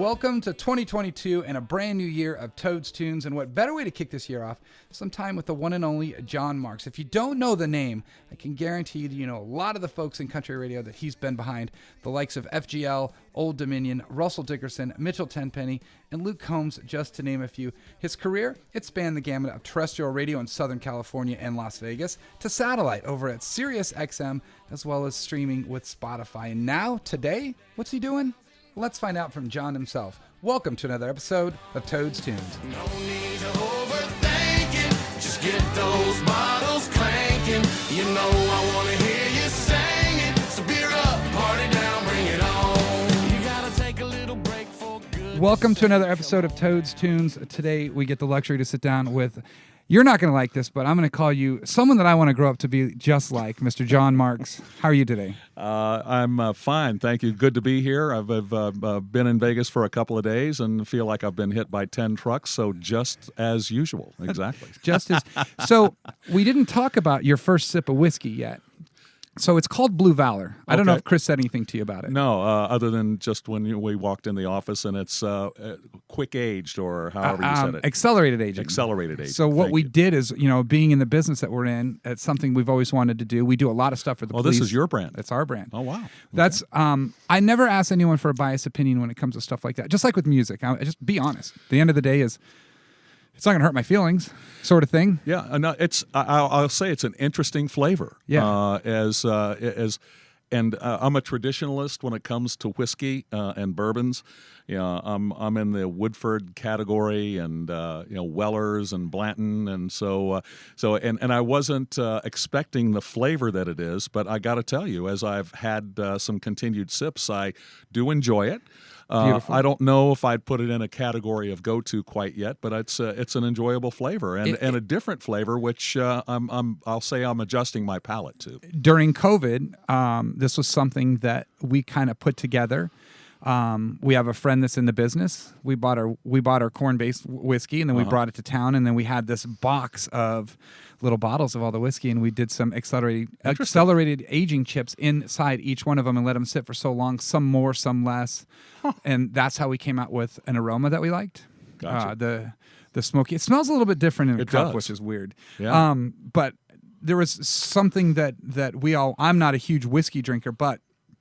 Welcome to 2022 and a brand new year of Toad's Tunes. And what better way to kick this year off? Sometime with the one and only John Marks. If you don't know the name, I can guarantee you know a lot of the folks in country radio that he's been behind. The likes of FGL, Old Dominion, Russell Dickerson, Mitchell Tenpenny, and Luke Combs, just to name a few. His career, it spanned the gamut of terrestrial radio in Southern California and Las Vegas to satellite over at Sirius XM, as well as streaming with Spotify. And now, today, what's he doing? Let's find out from John himself. Welcome to another episode of Toad's Tunes. No need to overthink it. Just get those bottles clanking. You know I want to hear you sing it. So beer up, party down, bring it on. You gotta take a little break for good. Welcome to another episode of Toad's Tunes. Today we get the luxury to sit down with, you're not going to like this, but I'm going to call you someone that I want to grow up to be just like, Mr. John Marks. How are you today? I'm fine, thank you. Good to be here. I've been in Vegas for a couple of days and feel like I've been hit by 10 trucks, so just as usual. Exactly. So we didn't talk about your first sip of whiskey yet. So it's called Blue Valor. I don't know if Chris said anything to you about it. No, other than just when we walked in the office, and it's quick aged, or however you said it. Accelerated aging. Accelerated aging. So what we did is, being in the business that we're in, it's something we've always wanted to do. We do a lot of stuff for the police. Oh, this is your brand. It's our brand. Oh, wow. Okay. That's I never ask anyone for a biased opinion when it comes to stuff like that. Just like with music, I just be honest. The end of the day is, it's not going to hurt my feelings, sort of thing. Yeah, no, I'll say it's an interesting flavor. Yeah. I'm a traditionalist when it comes to whiskey and bourbons. I'm in the Woodford category, and Weller's and Blanton, and so I wasn't expecting the flavor that it is, but I got to tell you, as I've had some continued sips, I do enjoy it. I don't know if I'd put it in a category of go-to quite yet, but it's an enjoyable flavor and a different flavor, which I'll say I'm adjusting my palate to. During COVID, this was something that we kind of put together. We have a friend that's in the business. We bought our corn-based whiskey, and then we brought it to town, and then we had this box of little bottles of all the whiskey, and we did some accelerated aging chips inside each one of them and let them sit for so long, some more, some less. And that's how we came out with an aroma that we liked. Gotcha. The smoky. It smells a little bit different in a cup, does. which is weird. Yeah. But there was something that I'm not a huge whiskey drinker, but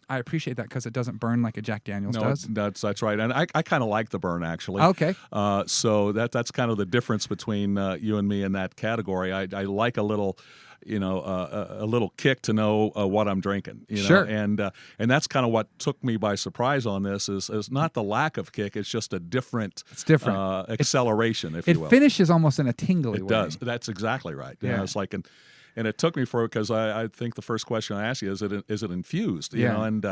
I appreciate that because it doesn't burn like a Jack Daniel's does. That's right, and I kind of like the burn, actually. Okay. So that's kind of the difference between you and me in that category. I like a little, a little kick to know what I'm drinking. Sure. And that's kind of what took me by surprise on this is not the lack of kick. It's just a different. It's different acceleration, if you will. It finishes almost in a tingly way. It does. That's exactly right. Yeah. It's like and it took me because I think the first question I asked you is it infused? And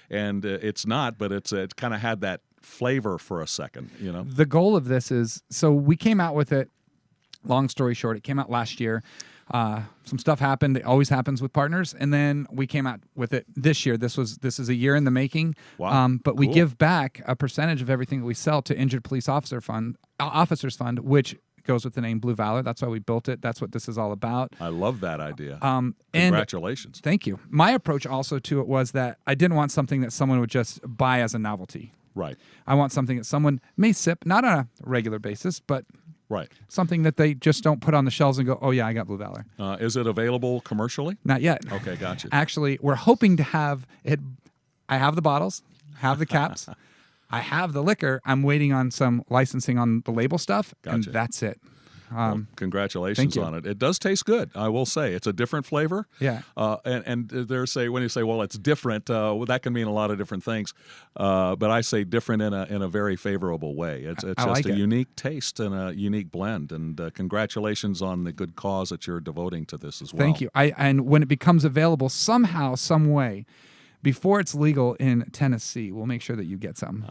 it's not, but it kind of had that flavor for a second. The goal of this is, so we came out with it. Long story short, it came out last year. Some stuff happened. It always happens with partners, and then we came out with it this year. This is a year in the making. Wow. But we give back a percentage of everything that we sell to Injured Police Officers Fund, which goes with the name Blue Valor. That's why we built it. That's what this is all about. I love that idea. And Congratulations. thank you. My approach also to it was that I didn't want something that someone would just buy as a novelty. Right. I want something that someone may sip, not on a regular basis, but right. Something that they just don't put on the shelves and go, oh yeah, I got Blue Valor. Is it available commercially? Not yet. Okay, gotcha. Actually, we're hoping to have it. I have the bottles, have the caps. I have the liquor. I'm waiting on some licensing on the label stuff, and that's it. Well, congratulations on it. It does taste good, I will say. It's a different flavor. Yeah. And when you say, well, it's different, that can mean a lot of different things. But I say different in a very favorable way. It's just a unique taste and a unique blend. And congratulations on the good cause that you're devoting to this as well. Thank you. And when it becomes available somehow, some way, before it's legal in Tennessee, we'll make sure that you get some.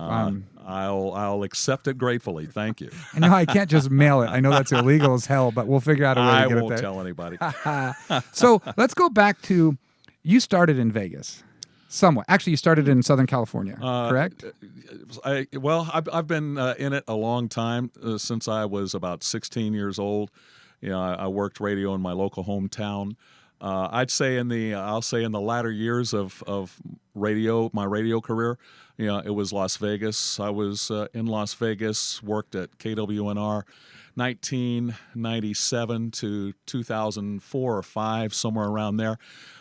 I'll accept it gratefully. Thank you. I know I can't just mail it. I know that's illegal as hell, but we'll figure out a way to get it there. I won't tell anybody. So let's go back to, you started in Vegas. Somewhat. Actually, you started in Southern California, correct? I've been in it a long time, since I was about 16 years old. I worked radio in my local hometown. I'd say I'll say in the latter years of my radio career, it was Las Vegas. I was in Las Vegas, worked at KWNR 1997 to 2004 or 5, somewhere around there.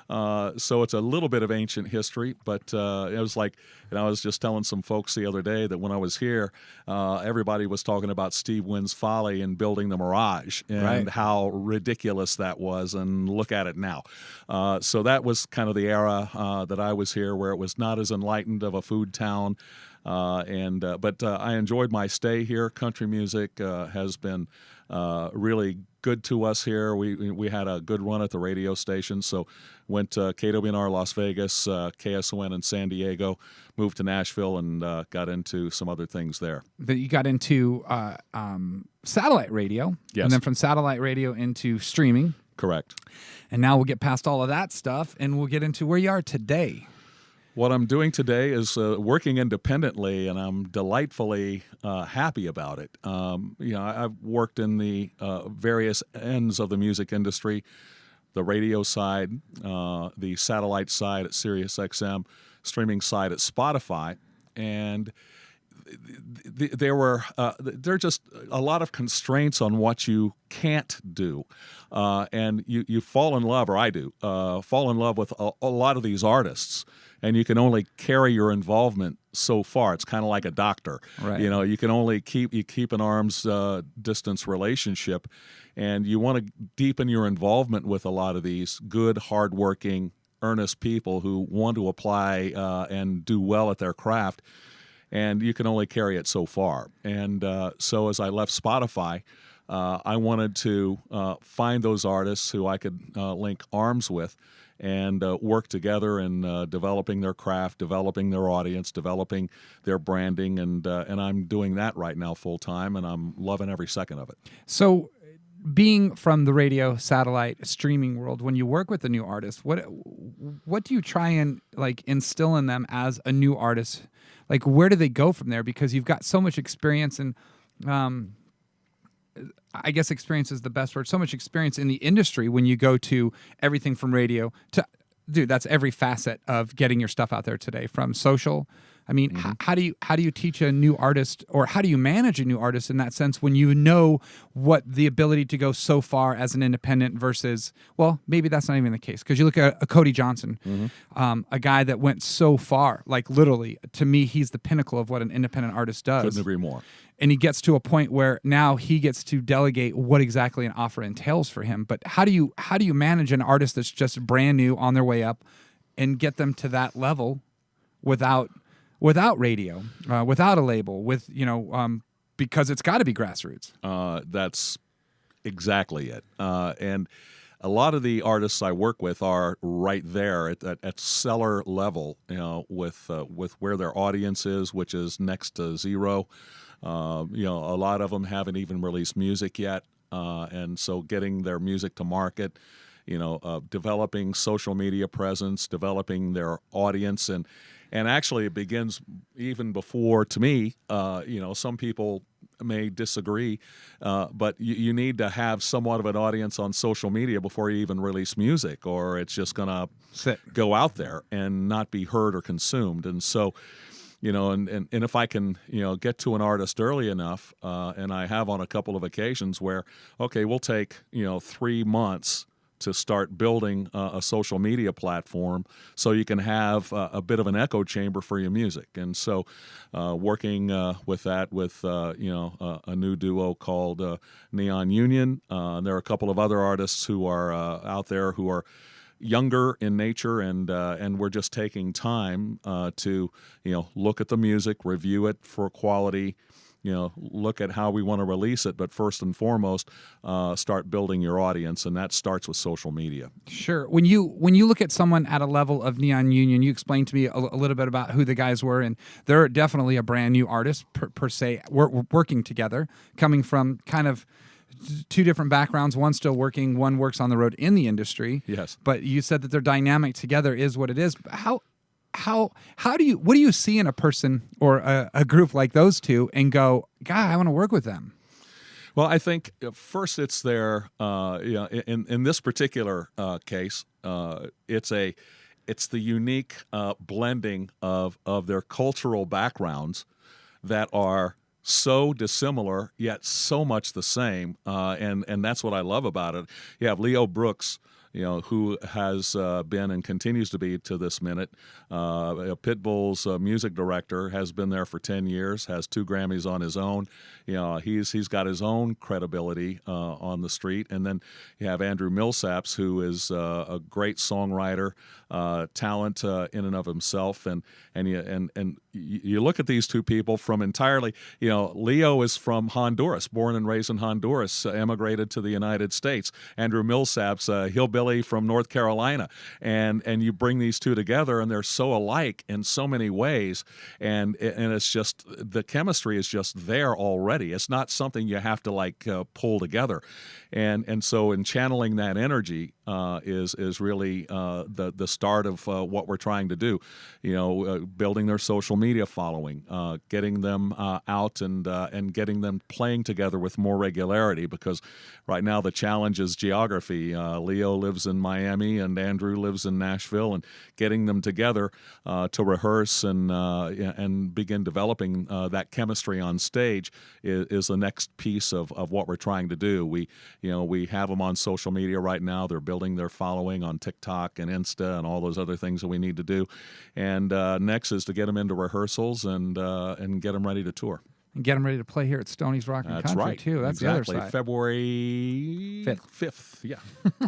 So it's a little bit of ancient history, but it was like, I was just telling some folks the other day that when I was here, everybody was talking about Steve Wynn's folly in building the Mirage and how ridiculous that was, and look at it now. So that was kind of the era that I was here, where it was not as enlightened of a food town. But I enjoyed my stay here. Country music has been really good to us here. We had a good run at the radio station, so went to KWNR Las Vegas, KSON in San Diego, moved to Nashville, and got into some other things there. That you got into satellite radio, yes, and then from satellite radio into streaming. Correct. And now we'll get past all of that stuff, and we'll get into where you are today. What I'm doing today is working independently, and I'm delightfully happy about it. I've worked in the various ends of the music industry, the radio side, the satellite side at SiriusXM, streaming side at Spotify, and there are just a lot of constraints on what you can't do, and you fall in love, or I do, fall in love with a lot of these artists. And you can only carry your involvement so far. It's kind of like a doctor. Right. You can only keep an arm's distance relationship, and you want to deepen your involvement with a lot of these good, hardworking, earnest people who want to apply and do well at their craft. And you can only carry it so far. And so as I left Spotify, I wanted to find those artists who I could link arms with, and work together in developing their craft, developing their audience, developing their branding, and I'm doing that right now full time, and I'm loving every second of it. So, being from the radio, satellite, streaming world, when you work with a new artist, what do you try and instill in them as a new artist? Like, where do they go from there? Because you've got so much experience and I guess experience is the best word. So much experience in the industry when you go to everything from radio to, dude, that's every facet of getting your stuff out there today, from social. I mean, how do you teach a new artist, or how do you manage a new artist in that sense when you know what the ability to go so far as an independent versus, well, maybe that's not even the case, because you look at a Cody Johnson, a guy that went so far, like literally, to me, he's the pinnacle of what an independent artist does. Couldn't agree more. And he gets to a point where now he gets to delegate what exactly an offer entails for him. But how do you manage an artist that's just brand new on their way up and get them to that level without radio, without a label, because it's got to be grassroots. That's exactly it. And a lot of the artists I work with are right there at seller level, with where their audience is, which is next to zero. A lot of them haven't even released music yet, and so getting their music to market, developing social media presence, developing their audience, and actually it begins even before, to me, some people may disagree, but you need to have somewhat of an audience on social media before you even release music, or it's just going to go out there and not be heard or consumed. And so, and if I can, get to an artist early enough, and I have on a couple of occasions where, okay, we'll take, 3 months to start building a social media platform so you can have a bit of an echo chamber for your music. And so working with that with, a new duo called Neon Union. There are a couple of other artists who are out there who are younger in nature, and we're just taking time to look at the music, review it for quality, look at how we want to release it, but first and foremost, start building your audience, and that starts with social media. Sure. When you look at someone at a level of Neon Union, you explained to me a little bit about who the guys were, and they're definitely a brand new artist per se. We're working together, coming from kind of two different backgrounds. One still working, one works on the road in the industry. Yes. But you said that their dynamic together is what it is. What do you see in a person or a group like those two and go, God, I want to work with them? Well, I think first it's their, in this particular case, it's the unique blending of their cultural backgrounds that are so dissimilar yet so much the same, and that's what I love about it. You have Leo Brooks, who has been and continues to be to this minute. Pitbull's music director, has been there for 10 years, has 2 Grammys on his own. He's got his own credibility on the street. And then you have Andrew Millsaps, who is a great songwriter, talent in and of himself. And you look at these 2 people from entirely, Leo is from Honduras, born and raised in Honduras, emigrated to the United States. Andrew Millsaps, hillbilly from North Carolina, and you bring these 2 together, and they're so alike in so many ways, and it's just, the chemistry is just there already. It's not something you have to pull together, and so in channeling that energy is really the start of what we're trying to do. Building their social media following, getting them out and getting them playing together with more regularity, because right now the challenge is geography. Leo lives in Miami and Andrew lives in Nashville, and getting them together to rehearse and begin developing that chemistry on stage is the next piece of what we're trying to do. We have them on social media right now. They're building their following on TikTok and Insta and all those other things that we need to do. And next is to get them into rehearsals and get them ready to tour. And get them ready to play here at Stoney's Rock and That's Country, right. too. That's exactly. the other side. February 5th. Yeah,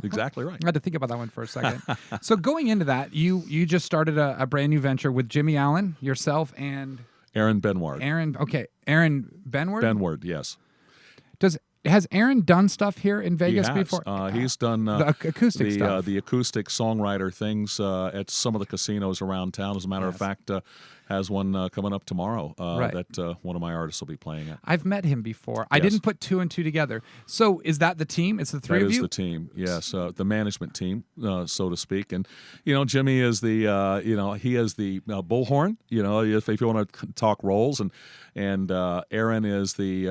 exactly right. I had to think about that one for a second. So going into that, you just started a brand new venture with Jimmy Allen, yourself, and Aaron Benward. Aaron Benward? Benward, yes. Has Aaron done stuff here in Vegas he has. before? He's done the acoustic stuff. The acoustic songwriter things at some of the casinos around town. As a matter of fact, has one coming up tomorrow that one of my artists will be playing at. I've met him before. I didn't put 2 and 2 together. So is that the team? It's the 3 of you? That is the team, yes. The management team, so to speak. And, Jimmy is the, he is the bullhorn, if you want to talk roles. And Aaron is the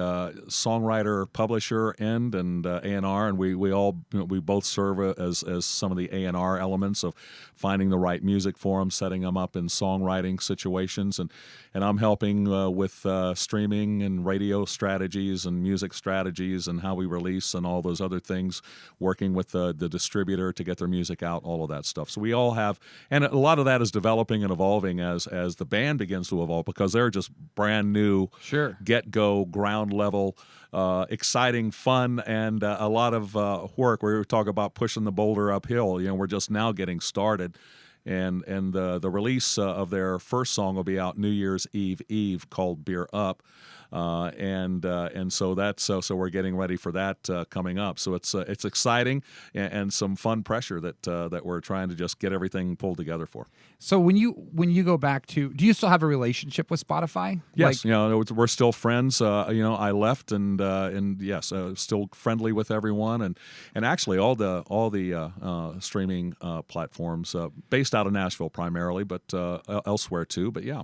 songwriter, publisher end and A&R. And we both serve as some of the A&R elements of finding the right music for them, setting them up in songwriting situations. And I'm helping with streaming and radio strategies and music strategies and how we release and all those other things, working with the distributor to get their music out, all of that stuff. So we all have, and a lot of that is developing and evolving as the band begins to evolve, because they're just brand new, get-go, ground level, exciting, fun, and a lot of work. We talk about pushing the boulder uphill. We're just now getting started. And the release of their first song will be out New Year's Eve, called Beer Up, and so that's so we're getting ready for that coming up. So it's exciting and some fun pressure that we're trying to just get everything pulled together for. So when you go back to, do you still have a relationship with Spotify? Yes, we're still friends. I left and yes, still friendly with everyone, and actually all the streaming platforms based out of Nashville primarily, but elsewhere too. But yeah.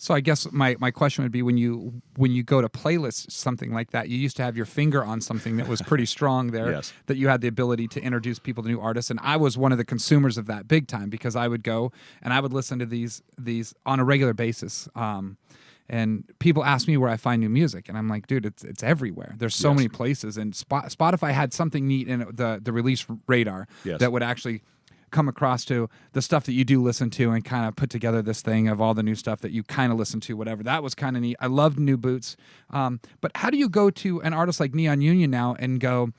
So I guess my question would be, when you go to playlist something like that, you used to have your finger on something that was pretty strong there, yes. that you had the ability to introduce people to new artists, and I was one of the consumers of that big time, because I would go and I would listen to these on a regular basis. And people ask me where I find new music, and I'm like, dude, it's everywhere. There's so many places, and Spotify had something neat in the release radar that would actually come across to the stuff that you do listen to and kind of put together this thing of all the new stuff that you kind of listen to, whatever. That was kind of neat. I loved New Boots. But how do you go to an artist like Neon Union now and go,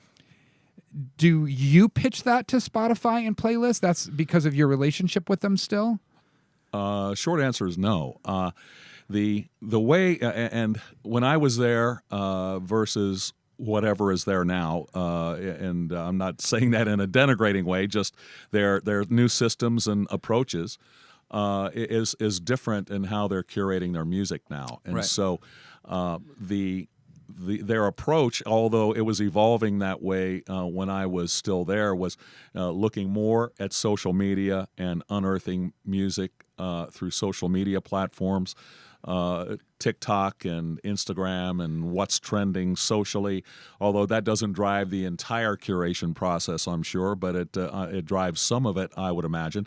do you pitch that to Spotify and playlists? That's because of your relationship with them still? Short answer is no. The way, and when I was there versus whatever is there now, and I'm not saying that in a denigrating way, just their new systems and approaches is different in how they're curating their music now. And so their approach, although it was evolving that way when I was still there, was looking more at social media and unearthing music through social media platforms. TikTok and Instagram and what's trending socially, although that doesn't drive the entire curation process, I'm sure, but it drives some of it, I would imagine.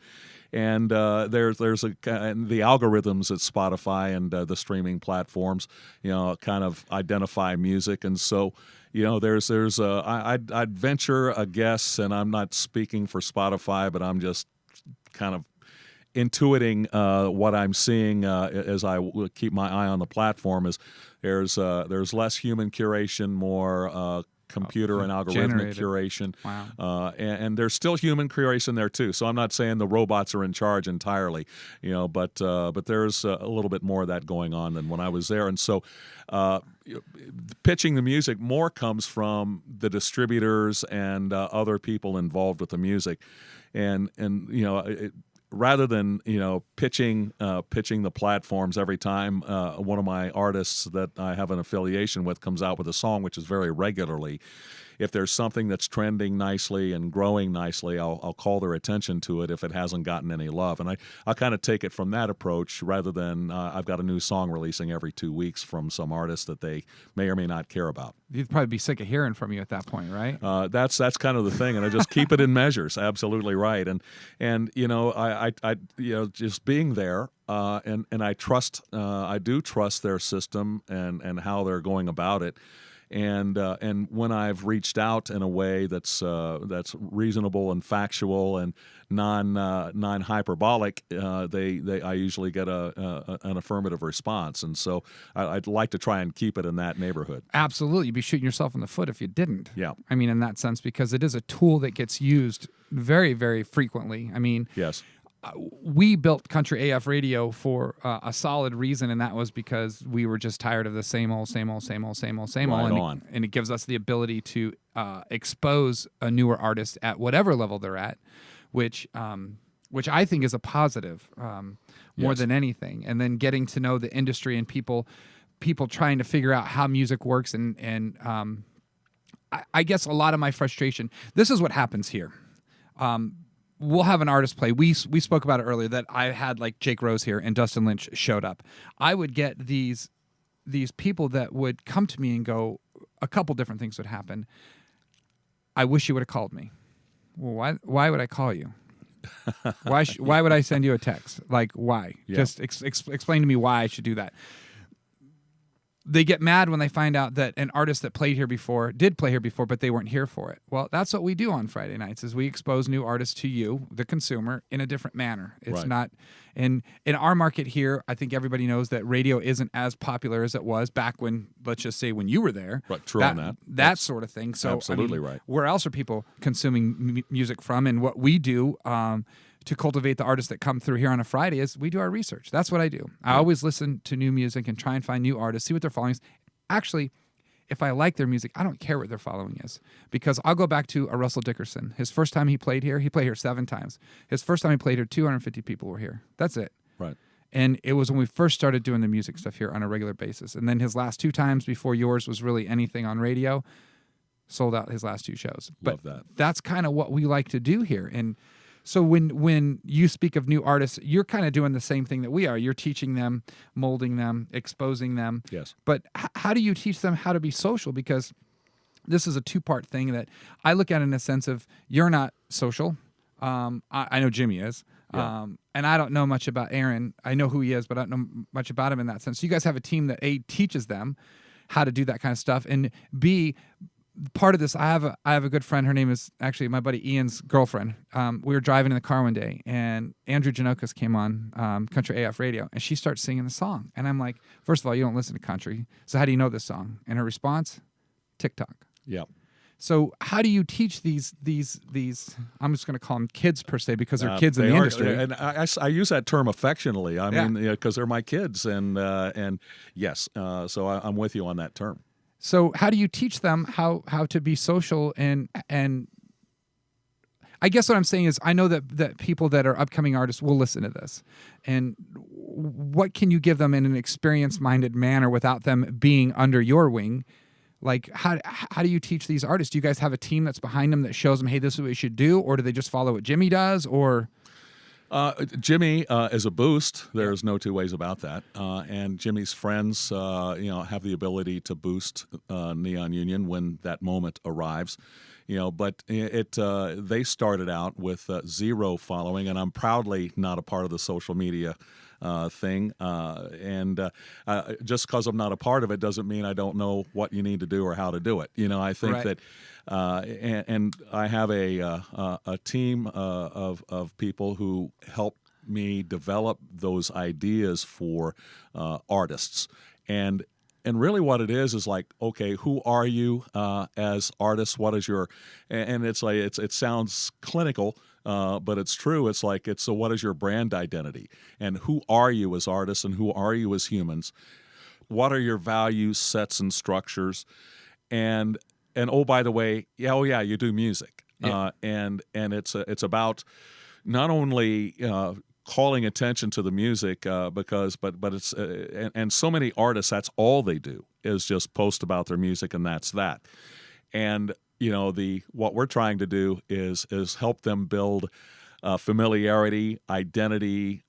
And and the algorithms at Spotify and the streaming platforms, kind of identify music, and so I'd venture a guess, and I'm not speaking for Spotify, but I'm just kind of intuiting what I'm seeing as I keep my eye on the platform is there's less human curation, more computer and algorithmic generated curation. Wow. And there's still human curation there too. So I'm not saying the robots are in charge entirely, but there's a little bit more of that going on than when I was there. And so pitching the music more comes from the distributors and other people involved with the music, and rather than pitching the platforms every time one of my artists that I have an affiliation with comes out with a song, which is very regularly. If there's something that's trending nicely and growing nicely, I'll call their attention to it if it hasn't gotten any love. And I'll kind of take it from that approach rather than I've got a new song releasing every 2 weeks from some artist that they may or may not care about. You'd probably be sick of hearing from you at that point, right? That's kind of the thing, and I just keep it in measures. Absolutely right. And I just being there, and I trust, I do trust their system and how they're going about it. And when I've reached out in a way that's reasonable and factual and non hyperbolic, I usually get an affirmative response, and so I'd like to try and keep it in that neighborhood. Absolutely, you'd be shooting yourself in the foot if you didn't. Yeah, I mean, in that sense, because it is a tool that gets used very, very frequently. I mean, yes. We built Country AF Radio for a solid reason, and that was because we were just tired of the same old. And it gives us the ability to expose a newer artist at whatever level they're at, which I think is a positive more than anything. And then getting to know the industry and people trying to figure out how music works. And I guess a lot of my frustration, this is what happens here. We'll have an artist play. We spoke about it earlier that I had like Jake Rose here and Dustin Lynch showed up. I would get these people that would come to me and go, a couple different things would happen. I wish you would have called me. Well, why would I call you? Why would I send you a text? Like, why? Yeah. Just explain to me why I should do that. They get mad when they find out that an artist that did play here before, but they weren't here for it. Well, that's what we do on Friday nights is we expose new artists to you, the consumer, in a different manner. It's right. not in our market here. I think everybody knows that radio isn't as popular as it was back when, let's just say, when you were there. Right, true on that. That sort of thing. So absolutely right. Where else are people consuming music from? And what we do to cultivate the artists that come through here on a Friday is we do our research. That's what I do. I always listen to new music and try and find new artists, see what their following is. Actually, if I like their music, I don't care what their following is, because I'll go back to a Russell Dickerson. His first time he played here 7 times. His first time he played here, 250 people were here. That's it. Right. And it was when we first started doing the music stuff here on a regular basis. And then his last 2 times before yours was really anything on radio, sold out his last 2 shows. Love but that. That's kind of what we like to do here. And so when you speak of new artists, you're kind of doing the same thing that we are. You're teaching them, molding them, exposing them. Yes. But how do you teach them how to be social? Because this is a 2-part thing that I look at in a sense of you're not social. I know Jimmy is. Yeah. And I don't know much about Aaron. I know who he is, but I don't know much about him in that sense. So you guys have a team that A, teaches them how to do that kind of stuff, and B, part of this, I have a good friend. Her name is actually my buddy Ian's girlfriend. We were driving in the car one day, and Andrew Janocas came on Country AF Radio, and she starts singing the song. And I'm like, first of all, you don't listen to country, so how do you know this song? And her response, TikTok. Yeah. So how do you teach these? I'm just going to call them kids per se because they're kids in the industry. And I use that term affectionately. I mean, because they're my kids, and yes. So I'm with you on that term. So how do you teach them how to be social and I guess what I'm saying is I know that people that are upcoming artists will listen to this. And what can you give them in an experience-minded manner without them being under your wing? Like how do you teach these artists? Do you guys have a team that's behind them that shows them, hey, this is what you should do? Or do they just follow what Jimmy does? Or Jimmy is a boost. There's no two ways about that. And Jimmy's friends, have the ability to boost Neon Union when that moment arrives. But they started out with zero following, and I'm proudly not a part of the social media thing. Just because I'm not a part of it doesn't mean I don't know what you need to do or how to do it. I think Right. that, and I have a team of people who help me develop those ideas for artists. And really what it is like, okay, who are you as artists? What is your, and it's like, it sounds clinical, but it's true. It's like, so what is your brand identity? And who are you as artists and who are you as humans? What are your values, sets, and structures? And oh, by the way, you do music. Yeah. And it's about not only calling attention to the music but it's and so many artists, that's all they do is just post about their music, and that's that. And what we're trying to do is help them build familiarity, identity,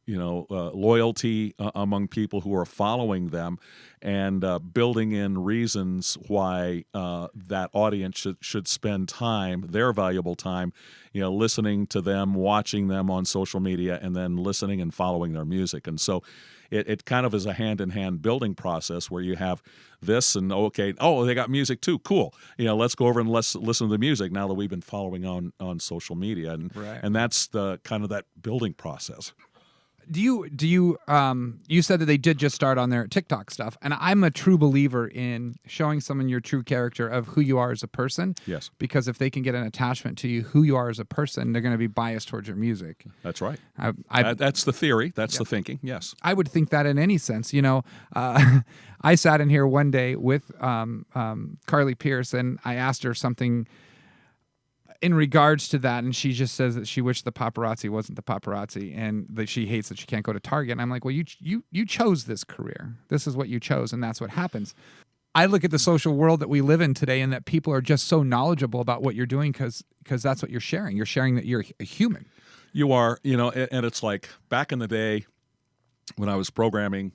loyalty among people who are following them, and building in reasons why that audience should spend time, their valuable time, listening to them, watching them on social media, and then listening and following their music. And so it kind of is a hand-in-hand building process where you have this and, they got music too, cool. Let's go over and let's listen to the music now that we've been following on social media. And Right. and that's the kind of that building process. Do you you said that they did just start on their TikTok stuff, and I'm a true believer in showing someone your true character of who you are as a person. Yes. Because if they can get an attachment to you, who you are as a person, they're going to be biased towards your music. That's right. I That's the theory. That's the thinking. Yes. I would think that in any sense. I sat in here one day with Carly Pierce, and I asked her something in regards to that, and she just says that she wished the paparazzi wasn't the paparazzi, and that she hates that she can't go to Target. And I'm like, well, you chose this career. This is what you chose, and that's what happens. I look at the social world that we live in today, and that people are just so knowledgeable about what you're doing because that's what you're sharing. You're sharing that you're a human. You are, and it's like back in the day when I was programming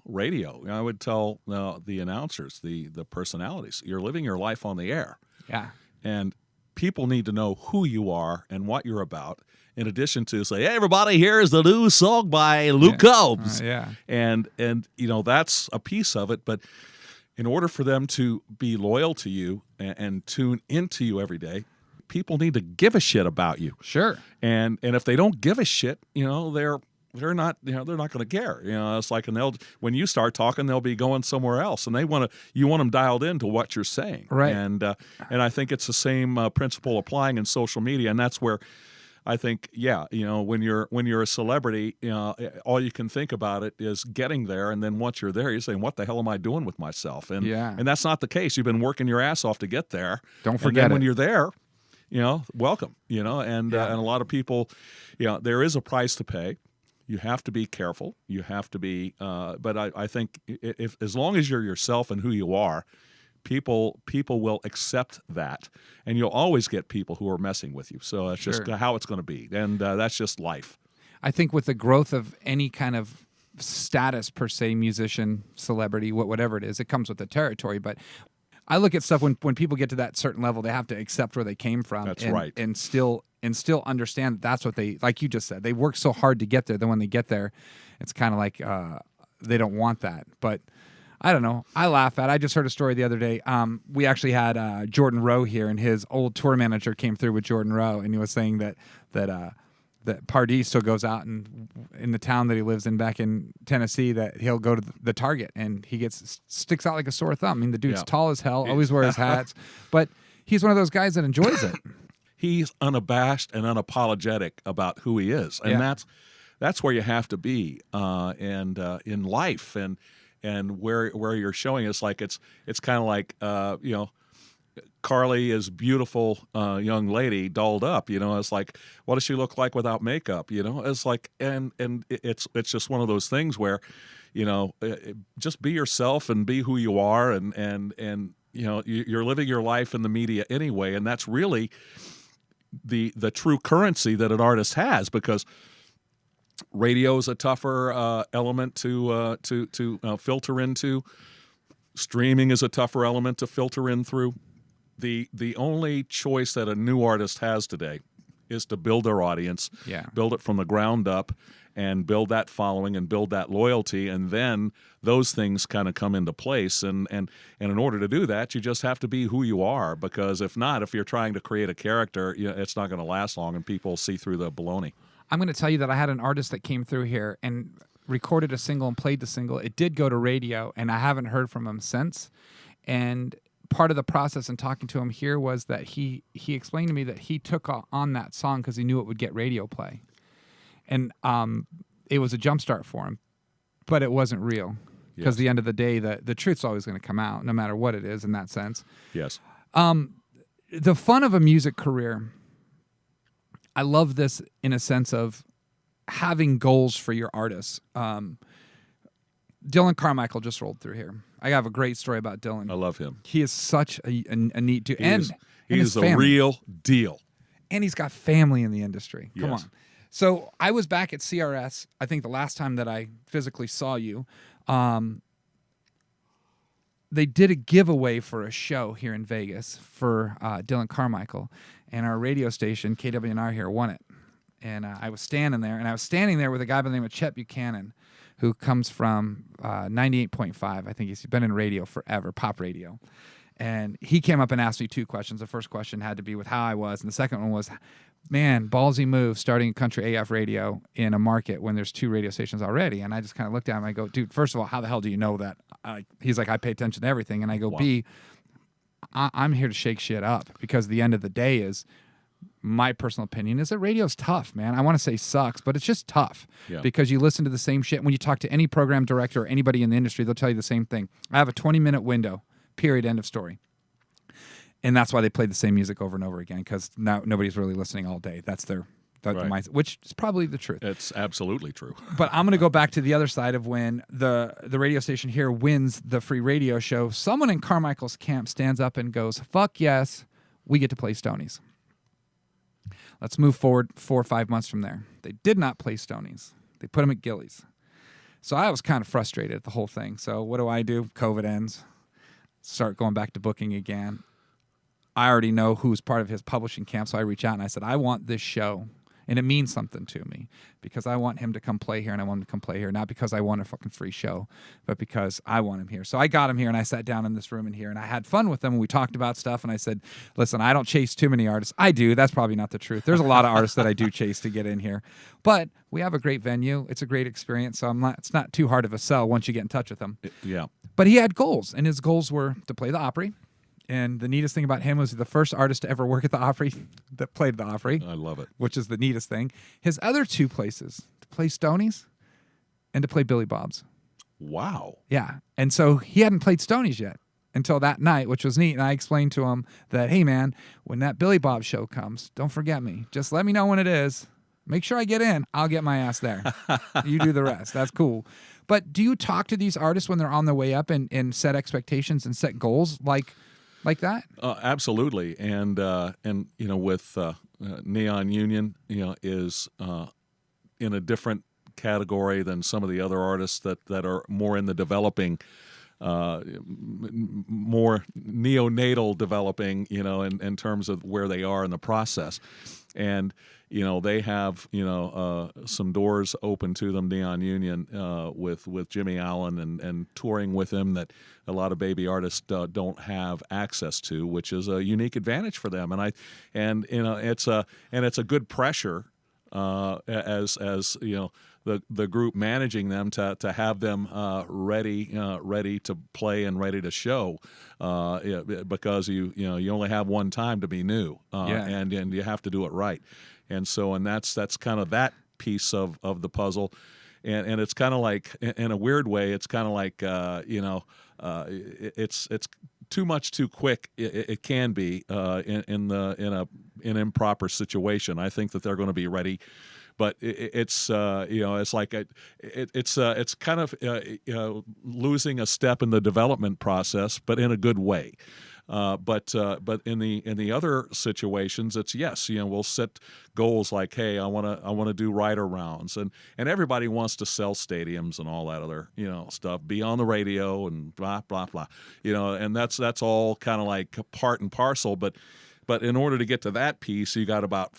radio, I would tell the announcers, the personalities, you're living your life on the air. Yeah. And people need to know who you are and what you're about, in addition to say, hey, everybody, here's the new song by Luke Combs. Yeah. And that's a piece of it. But in order for them to be loyal to you and tune into you every day, people need to give a shit about you. Sure. And if they don't give a shit, they're not going to care. It's like when you start talking, they'll be going somewhere else, and you want them dialed into what you're saying. Right. And I think it's the same principle applying in social media, and that's where I think, when you're a celebrity, all you can think about it is getting there, and then once you're there, you're saying, what the hell am I doing with myself? And that's not the case. You've been working your ass off to get there. Don't and forget then it. when you're there, welcome. And a lot of people, there is a price to pay. You have to be careful. You have to be, but I think if as long as you're yourself and who you are, people will accept that, and you'll always get people who are messing with you. So that's just how it's going to be, and that's just life. I think with the growth of any kind of status per se, musician, celebrity, whatever it is, it comes with the territory. But I look at stuff when people get to that certain level, they have to accept where they came from. That's right. And still understand that's what they, like you just said, they work so hard to get there. Then when they get there, it's kind of like they don't want that. But I don't know. I laugh at it. I just heard a story the other day. We actually had Jordan Rowe here, and his old tour manager came through with Jordan Rowe, and he was saying that Pardee still goes out and in the town that he lives in back in Tennessee, that he'll go to the Target, and he sticks out like a sore thumb. I mean, the dude's tall as hell, always wears hats, but he's one of those guys that enjoys it. He's unabashed and unapologetic about who he is, and that's where you have to be, and in life, and where you're showing it's like it's kind of like Carly is beautiful young lady dolled up, it's like, what does she look like without makeup? It's like, and it's just one of those things where, just be yourself and be who you are, and you're living your life in the media anyway, and that's really the true currency that an artist has, because radio is a tougher element to filter into. Streaming is a tougher element to filter in through. The only choice that a new artist has today is to build their audience, build it from the ground up, and build that following and build that loyalty, and then those things kind of come into place. And in order to do that, you just have to be who you are, because if not, if you're trying to create a character, it's not going to last long, and people see through the baloney. I'm going to tell you that I had an artist that came through here and recorded a single and played the single. It did go to radio, and I haven't heard from him since. And part of the process in talking to him here was that he explained to me that he took on that song because he knew it would get radio play. And it was a jumpstart for him, but it wasn't real, because at the end of the day, the truth's always going to come out, no matter what it is in that sense. Yes. The fun of a music career, I love this in a sense of having goals for your artists. Dylan Carmichael just rolled through here. I have a great story about Dylan. I love him. He is such a neat dude. He's a real deal. And he's got family in the industry. Come Yes. on. So I was back at CRS, I think the last time that I physically saw you. They did a giveaway for a show here in Vegas for Dylan Carmichael, and our radio station, KWNR here, won it. And I was standing there, with a guy by the name of Chet Buchanan, who comes from 98.5. I think he's been in radio forever, pop radio. And he came up and asked me two questions. The first question had to be with how I was, and the second one was, man, ballsy move starting country AF radio in a market when there's two radio stations already. And I just kind of looked at him. I go, dude, first of all, how the hell do you know that? He's like, I pay attention to everything. And I go, Wow. B, I'm here to shake shit up, because the end of the day is, my personal opinion is that radio's tough, man. I want to say sucks, but it's just tough, because you listen to the same shit. When you talk to any program director or anybody in the industry, they'll tell you the same thing. I have a 20-minute window, period, end of story. And that's why they play the same music over and over again, because now nobody's really listening all day. That's their mindset, which is probably the truth. It's absolutely true. But I'm going to go back to the other side of when the radio station here wins the free radio show. Someone in Carmichael's camp stands up and goes, fuck yes, we get to play Stonies. Let's move forward 4 or 5 months from there. They did not play Stonies. They put them at Gillies. So I was kind of frustrated at the whole thing. So what do? COVID ends. Start going back to booking again. I already know who's part of his publishing camp, so I reach out and I said, I want this show. And it means something to me, because I want him to come play here, and I want him to come play here, not because I want a fucking free show, but because I want him here. So I got him here, and I sat down in this room in here, and I had fun with him, and we talked about stuff, and I said, listen, I don't chase too many artists. I do. That's probably not the truth. There's a lot of artists that I do chase to get in here. But we have a great venue. It's a great experience, so it's not too hard of a sell once you get in touch with him. Yeah. But he had goals, and his goals were to play the Opry. And the neatest thing about him was the first artist to ever work at the Opry that played the Opry. I love it. Which is the neatest thing. His other two places, to play Stonies and to play Billy Bob's. Wow. Yeah. And so he hadn't played Stonies yet until that night, which was neat. And I explained to him that, hey, man, when that Billy Bob show comes, don't forget me. Just let me know when it is. Make sure I get in. I'll get my ass there. You do the rest. That's cool. But do you talk to these artists when they're on their way up and set expectations and set goals like that? Absolutely. And with Neon Union, is in a different category than some of the other artists that are more in the developing, more neonatal developing, in terms of where they are in the process. And, they have, some doors open to them, Neon Union, with Jimmy Allen and touring with him that a lot of baby artists don't have access to, which is a unique advantage for them. And it's a good pressure, as the group managing them to have them ready to play and ready to show, because you only have one time to be new, and you have to do it right. And so, that's kind of that piece of the puzzle, and it's kind of like, in a weird way, it's kind of like it's too much too quick. It can be in an improper situation. I think that they're going to be ready, but it's like it's kind of losing a step in the development process, but in a good way. But in the other situations, it's yes, we'll set goals like, hey, I want to do writer rounds, and everybody wants to sell stadiums and all that other stuff, be on the radio and blah blah blah, and that's all kind of like part and parcel, but in order to get to that piece, you got about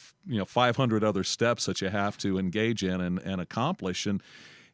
500 other steps that you have to engage in and accomplish, and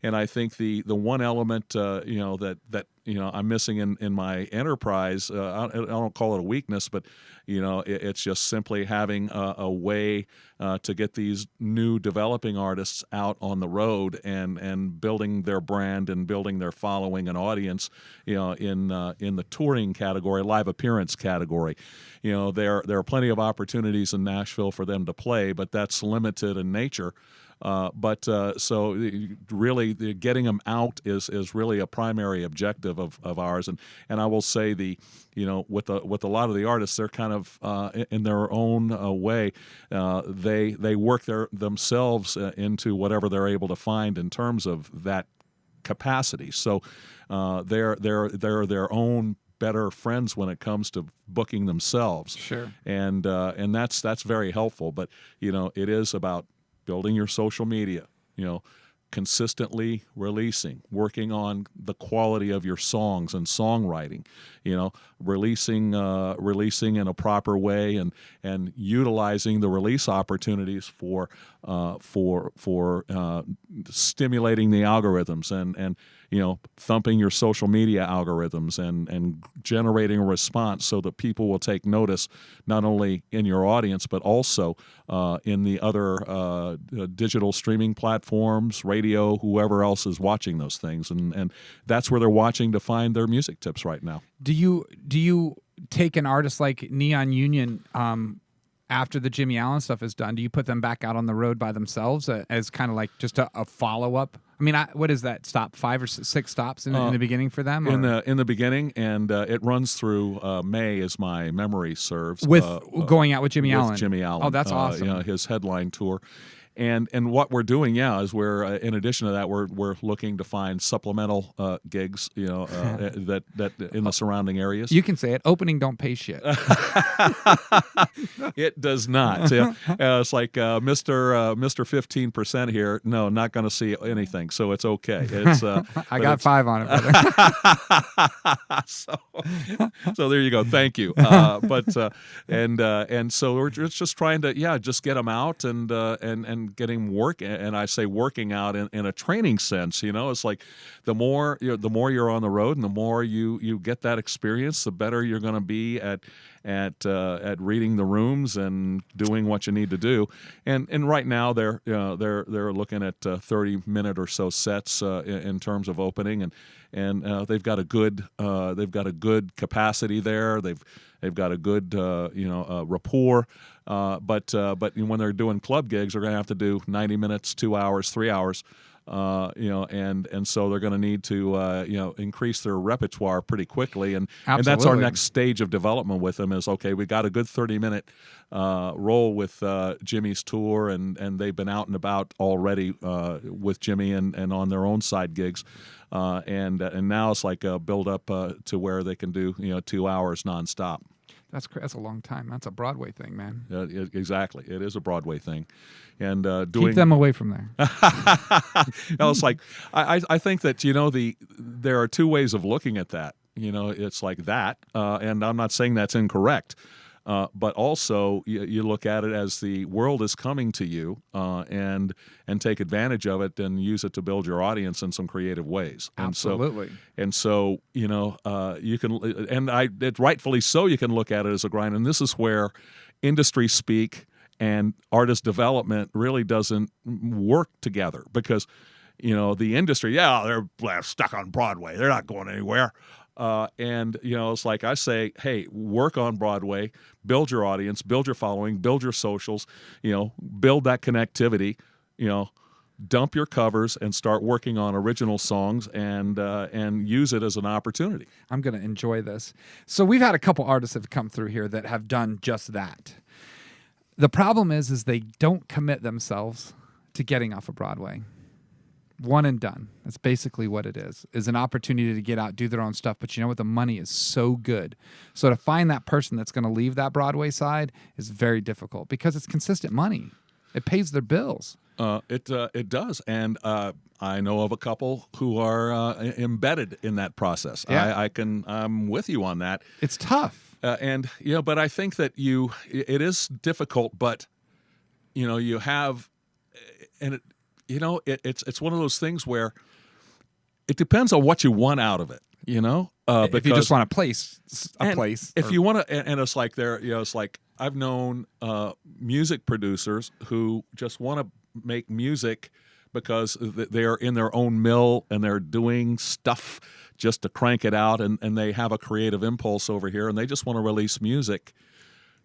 I think the one element that I'm missing in my enterprise, I don't call it a weakness, but it's just simply having a way to get these new developing artists out on the road and building their brand and building their following and audience, in the touring category, live appearance category. There are plenty of opportunities in Nashville for them to play, but that's limited in nature. So really getting them out is really a primary objective of ours, and I will say with a lot of the artists, they're kind of in their own way, they work themselves into whatever they're able to find in terms of that capacity. So they're their own better friends when it comes to booking themselves. Sure. And that's very helpful. But it is about building your social media, consistently releasing, working on the quality of your songs and songwriting, releasing in a proper way and utilizing the release opportunities for stimulating the algorithms and thumping your social media algorithms and generating a response so that people will take notice not only in your audience but also in the other digital streaming platforms, radio, whoever else is watching those things, and that's where they're watching to find their music tips right now. Do you take an artist like Neon Union after the Jimmy Allen stuff is done? Do you put them back out on the road by themselves as kind of like just a follow up? I mean, what is that? Stop 5 or 6 stops in the beginning for them? Or? In the beginning, and it runs through May, as my memory serves. With going out with Jimmy Allen. With Jimmy Allen. Oh, that's awesome. His headline tour. And what we're doing, is we're in addition to that, we're looking to find supplemental gigs, that in the surrounding areas. You can say it. Opening don't pay shit. It does not. It's like Mr. 15% here. No, not going to see anything, so it's okay. It's I got 5 on it, brother. So there you go. Thank you. And so we're just trying to just get them out and getting work, and I say working out in a training sense. It's like the more you're on the road and the more you get that experience, the better you're going to be at reading the rooms and doing what you need to do. And right now they're looking at 30-minute or so sets in terms of opening, and they've got a good capacity there. They've got a good rapport. But when they're doing club gigs, they're going to have to do 90 minutes, 2 hours, 3 hours. And so they're going to need to increase their repertoire pretty quickly, and that's our next stage of development with them. Is okay, we got a good 30-minute roll with Jimmy's tour, and they've been out and about already with Jimmy and on their own side gigs, and now it's like a build up to where they can do 2 hours nonstop. That's a long time. That's a Broadway thing, man. Exactly, it is a Broadway thing, and keep them away from there. It's like I think that there are two ways of looking at that. It's like that, and I'm not saying that's incorrect. But also, you look at it as the world is coming to you, and take advantage of it and use it to build your audience in some creative ways. Absolutely. And so you can, and it rightfully so, you can look at it as a grind. And this is where industry speak and artist development really doesn't work together, because the industry, they're stuck on Broadway, they're not going anywhere. It's like I say, hey, work on Broadway, build your audience, build your following, build your socials, build that connectivity, dump your covers and start working on original songs and use it as an opportunity. I'm going to enjoy this. So we've had a couple artists that have come through here that have done just that. The problem is they don't commit themselves to getting off of Broadway. one and done. That's basically what it is an opportunity to get out, do their own stuff. But you know what? The money is so good. So to find that person that's going to leave that Broadway side is very difficult because it's consistent money. It pays their bills. It does, and I know of a couple who are embedded in that process. Yeah. I'm with you on that. It's tough, and but I think that it is difficult, but you have, and it's one of those things where it depends on what you want out of it. if you just want a place, If you want to, and it's like it's like I've known music producers who just want to make music because they're in their own mill and they're doing stuff just to crank it out, and they have a creative impulse over here and they just want to release music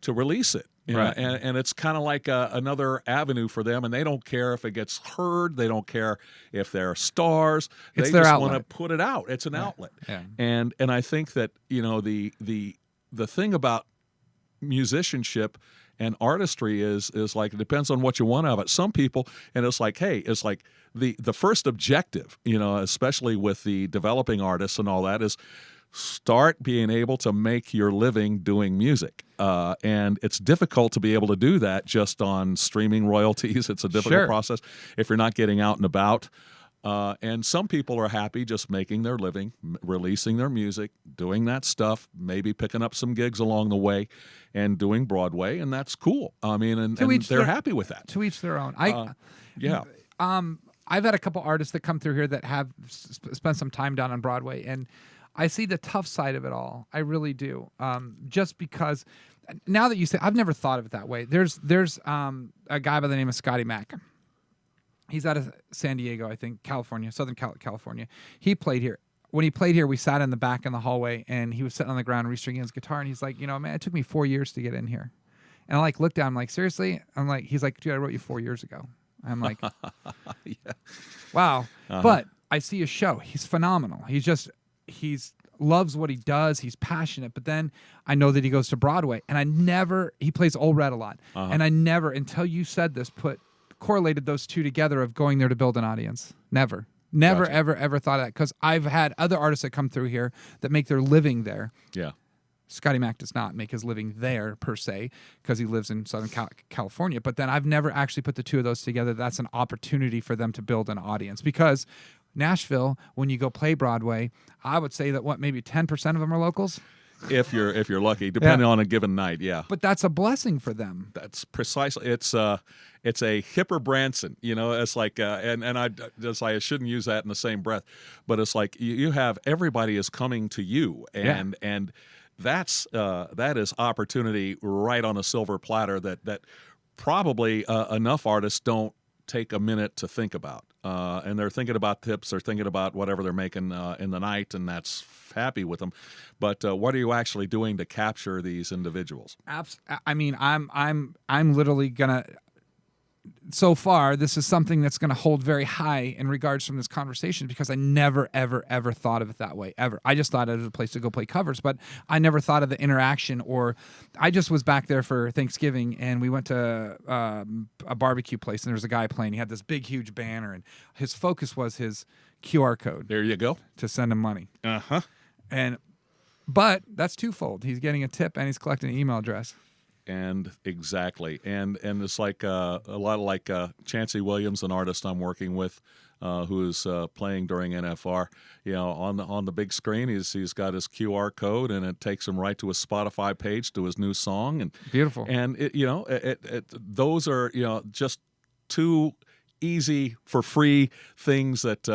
to release it. Right. And it's kind of like another avenue for them, and they don't care if it gets heard. They don't care if they're stars. It's they their just outlet. want to put it out. It's an outlet. Yeah. And I think that the thing about musicianship and artistry is like it depends on what you want out of it. Some people, and it's like, hey, it's like the first objective, especially with the developing artists and all that, is start being able to make your living doing music. And it's difficult to be able to do that just on streaming royalties. It's a difficult process if you're not getting out and about. And some people are happy just making their living, releasing their music, doing that stuff, maybe picking up some gigs along the way and doing Broadway, and that's cool. I mean, and they're happy with that. To each their own. I've had a couple artists that come through here that have spent some time down on Broadway, and I see the tough side of it all. I really do. Just because now that you say, I've never thought of it that way. There's a guy by the name of Scotty Mack. He's out of San Diego, I think, California, Southern California. He played here. When he played here, we sat in the back in the hallway, and he was sitting on the ground restringing his guitar, and he's like, man, it took me 4 years to get in here. And I looked down, I'm like, seriously? He's like, dude, I wrote you 4 years ago. I'm like, wow. But I see a show. He's phenomenal. He's loves what he does. He's passionate. But then I know that he goes to Broadway, and he plays Old Red a lot. And I never, until you said this, correlated those two together of going there to build an audience. Never, Gotcha. ever thought of that, because I've had other artists that come through here that make their living there. Yeah. Scotty Mack does not make his living there per se because he lives in Southern California. But then I've never actually put the two of those together. That's an opportunity for them to build an audience, because Nashville, when you go play Broadway, I would say that maybe 10% of them are locals. If you're lucky, depending on a given night, yeah. But that's a blessing for them. That's precisely. It's a hipper Branson, It's like, I shouldn't use that in the same breath, but it's like you have everybody is coming to you, and that is opportunity right on a silver platter that probably enough artists don't take a minute to think about. And they're thinking about tips, they're thinking about whatever they're making in the night, and that's happy with them. But what are you actually doing to capture these individuals? I mean, I'm literally gonna. So far, this is something that's going to hold very high in regards from this conversation, because I never, ever thought of it that way, ever. I just thought it was a place to go play covers, but I never thought of the interaction. Or I just was back there for Thanksgiving, and we went to a barbecue place, and there was a guy playing. He had this big, huge banner, and his focus was his QR code. There you go. To send him money. Uh-huh. But that's twofold. He's getting a tip, and he's collecting an email address. And exactly, and it's like a lot of like Chancey Williams, an artist I'm working with, who is playing during NFR. On the big screen, he's got his QR code, and it takes him right to his Spotify page to his new song. And beautiful. And those are just two easy for free things that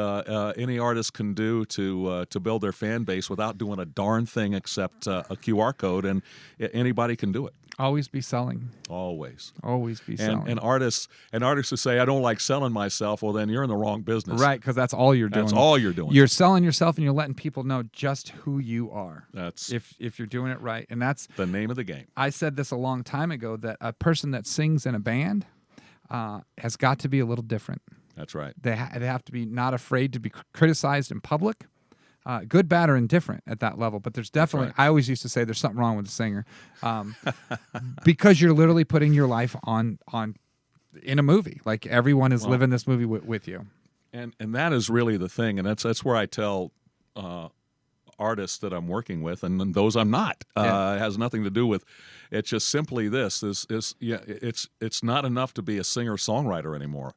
any artist can do to build their fan base without doing a darn thing except a QR code, and anybody can do it. Always be selling. Always be selling. And artists who say, I don't like selling myself, well, then you're in the wrong business. Right, because that's all you're doing. That's all you're doing. You're selling yourself, and you're letting people know just who you are. That's if you're doing it right, and that's the name of the game. I said this a long time ago, that a person that sings in a band has got to be a little different. That's right. They have to be not afraid to be criticized in public. Good, bad, or indifferent at that level. But there's definitely, right. I always used to say there's something wrong with the singer, because you're literally putting your life on in a movie. Like everyone is living this movie with you. And that is really the thing, and that's where I tell artists that I'm working with, and those I'm not. It has nothing to do with. It's just simply this is yeah. It's not enough to be a singer-songwriter anymore.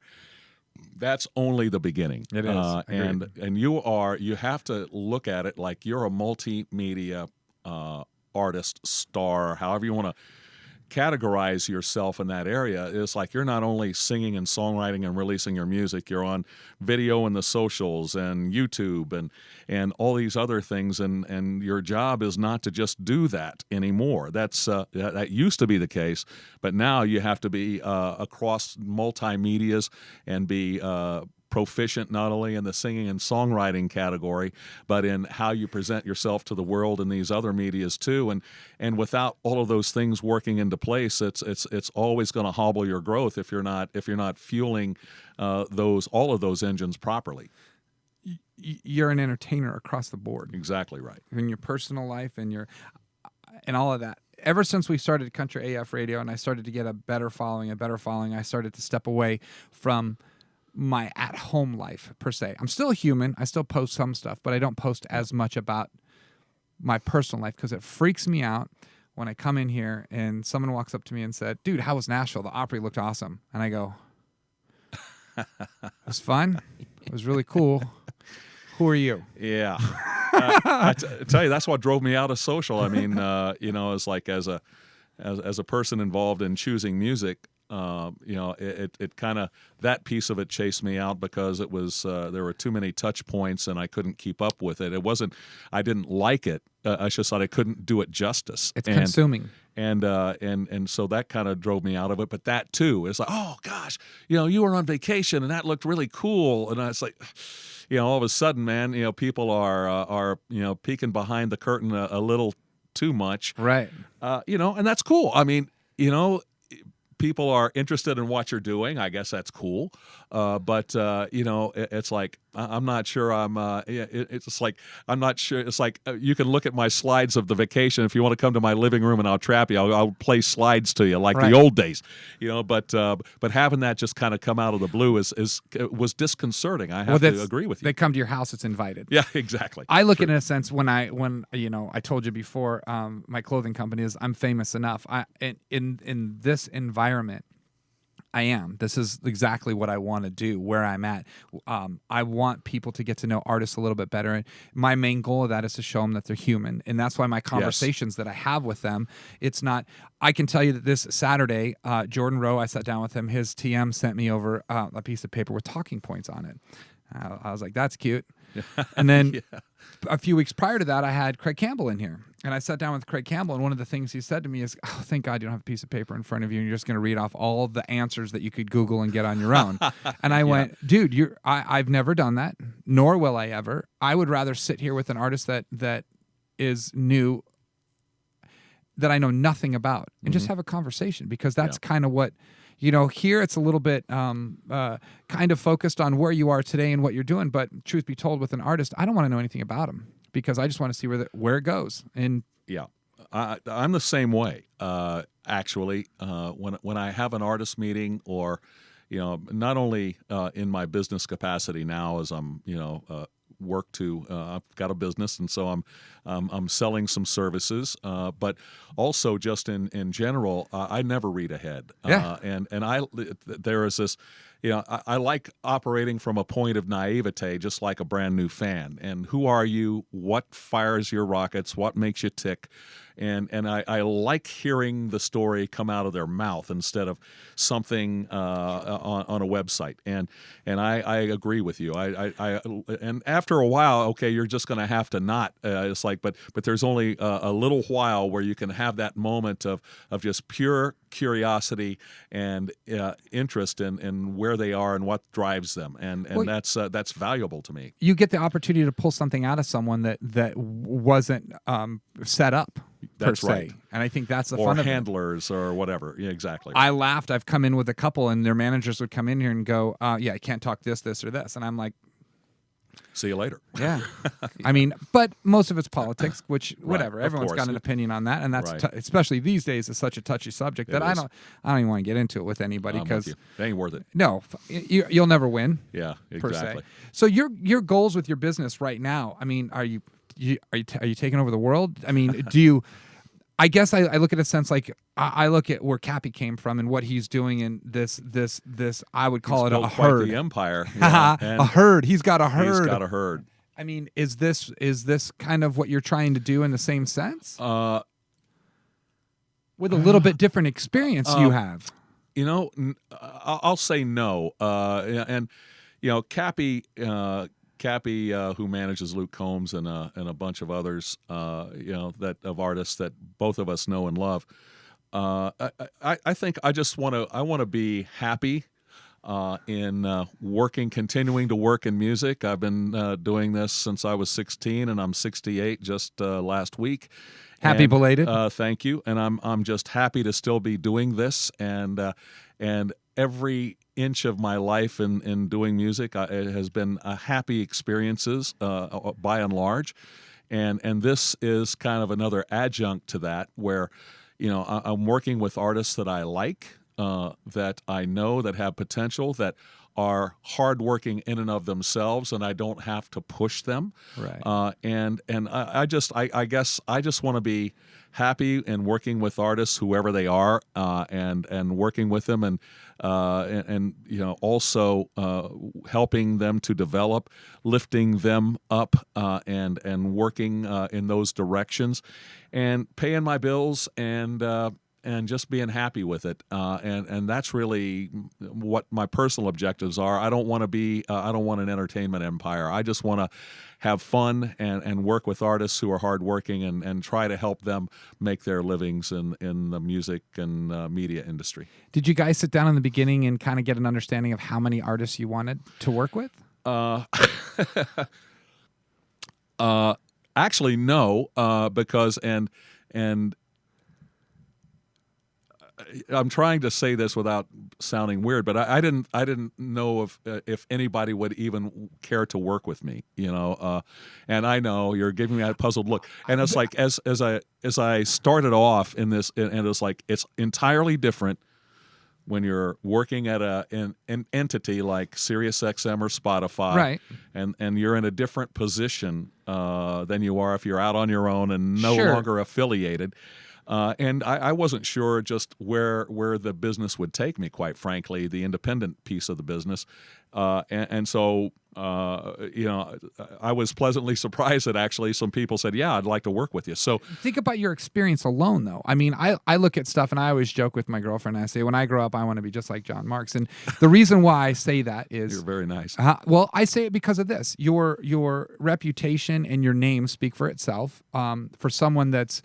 That's only the beginning. It is, and you have to look at it like you're a multimedia artist, star, however you want to categorize yourself in that area. It's like you're not only singing and songwriting and releasing your music, you're on video and the socials and YouTube and all these other things, and your job is not to just do that anymore. That used to be the case, but now you have to be across multimedias and be proficient not only in the singing and songwriting category, but in how you present yourself to the world in these other medias too. And without all of those things working into place, it's always going to hobble your growth if you're not fueling all of those engines properly. You're an entertainer across the board. Exactly right. In your personal life and all of that. Ever since we started Country AF Radio and I started to get a better following, I started to step away from my at-home life, per se. I'm still a human. I still post some stuff, but I don't post as much about my personal life because it freaks me out when I come in here and someone walks up to me and said, "Dude, how was Nashville? The Opry looked awesome." And I go, "It was fun. It was really cool. Who are you?" Yeah. I tell you, that's what drove me out of social. I mean, it's like as a person involved in choosing music, it kind of, that piece of it chased me out because it was there were too many touch points and I couldn't keep up with it. It wasn't, I didn't like it. I just thought I couldn't do it justice. It's consuming. And so that kind of drove me out of it. But that too, it's like, oh gosh, you were on vacation and that looked really cool. And it's like, all of a sudden, man, people are peeking behind the curtain a little too much. Right. And that's cool. I mean, people are interested in what you're doing. I guess that's cool. But it's like, I'm not sure it's like, I'm not sure. It's like, you can look at my slides of the vacation. If you want to come to my living room and I'll trap you, I'll play slides to you like the old days, but having that just kind of come out of the blue was disconcerting. I have to agree with you. They come to your house, it's invited. Yeah, exactly. I look at it in a sense when I told you before, my clothing company is, I'm famous enough. In this environment, I am. This is exactly what I want to do, where I'm at. I want people to get to know artists a little bit better. And my main goal of that is to show them that they're human. And that's why my conversations that I have with them, it's not, I can tell you that this Saturday, Jordan Rowe, I sat down with him. His TM sent me over a piece of paper with talking points on it. I was like, that's cute. And then a few weeks prior to that, I had Craig Campbell in here. And I sat down with Craig Campbell, and one of the things he said to me is, "Oh, thank God you don't have a piece of paper in front of you, and you're just going to read off all of the answers that you could Google and get on your own." And I went, "Dude, I've never done that, nor will I ever. I would rather sit here with an artist that is new, that I know nothing about, and just have a conversation, because that's kind of what." Here it's a little bit kind of focused on where you are today and what you're doing. But truth be told, with an artist, I don't want to know anything about him because I just want to see where it goes. And I'm the same way. Actually, when I have an artist meeting, or not only in my business capacity now, as I'm work to I've got a business, and so I'm selling some services, but also just in general, I never read ahead. And there is this, I like operating from a point of naivete, just like a brand new fan. And who are you? What fires your rockets? What makes you tick? And I like hearing the story come out of their mouth instead of something on a website. And I agree with you. And after a while, okay, you're just going to have to not. It's like, but there's only a little while where you can have that moment of just pure curiosity and interest in where they are and what drives them, and that's valuable to me. You get the opportunity to pull something out of someone that wasn't set up. That's per se. right. And I think that's the fun of it. Or handlers or whatever. Yeah, exactly. I laughed. I've come in with a couple, and their managers would come in here and go, "Yeah, I can't talk this, or this," and I'm like, See you later. Yeah. I mean, but most of it's politics, which whatever. of Everyone's course. got an opinion on that, and that's Right. especially these days is such a touchy subject that I is. don't even want to get into it with anybody I'm with because you. It ain't worth it. no, you'll never win. Yeah, Per se. exactly. So your goals with your business right now, I mean, are you taking over the world? I mean, do you? I guess I look at a sense like I look at where Cappy came from and what he's doing in this I would call He's it a built quite herd. the empire. Yeah, and a herd. He's got a herd. He's got a herd. I mean, is this kind of what you're trying to do in the same sense? With a little bit different experience you have. You know, I'll say no. And you know, Cappy, who manages Luke Combs and a bunch of others, you know, that of artists that both of us know and love. I think I want to be happy in continuing to work in music. I've been doing this since I was 16, and I'm 68 just last week. Happy belated. Thank you, and I'm just happy to still be doing this, and every inch of my life in doing music it has been happy experiences by and large, and this is kind of another adjunct to that where, you know, I'm working with artists that I like, that I know that have potential, that are hardworking in and of themselves, and I don't have to push them. Right. And I guess I just want to be happy in working with artists, whoever they are, and working with them, and you know, also helping them to develop, lifting them up, and working in those directions, and paying my bills, and just being happy with it, and that's really what my personal objectives are. I don't want to be, I don't want an entertainment empire. I just want to have fun and work with artists who are hardworking and try to help them make their livings in the music and media industry. Did you guys sit down in the beginning and kind of get an understanding of how many artists you wanted to work with? Actually, no, because and I'm trying to say this without sounding weird, but I didn't know if anybody would even care to work with me, you know. And I know you're giving me that puzzled look, and it's like as I started off in this, and it's like it's entirely different when you're working at an entity like SiriusXM or Spotify, right? And you're in a different position than you are if you're out on your own and no Sure. longer affiliated. And I wasn't sure just where the business would take me, quite frankly, the independent piece of the business. And so, you know, I was pleasantly surprised that actually some people said, yeah, I'd like to work with you. So think about your experience alone, though. I mean, I look at stuff and I always joke with my girlfriend. And I say, when I grow up, I want to be just like John Marks. And the reason why I say that is... You're very nice. Well, I say it because of this. Your reputation and your name speak for itself. For someone that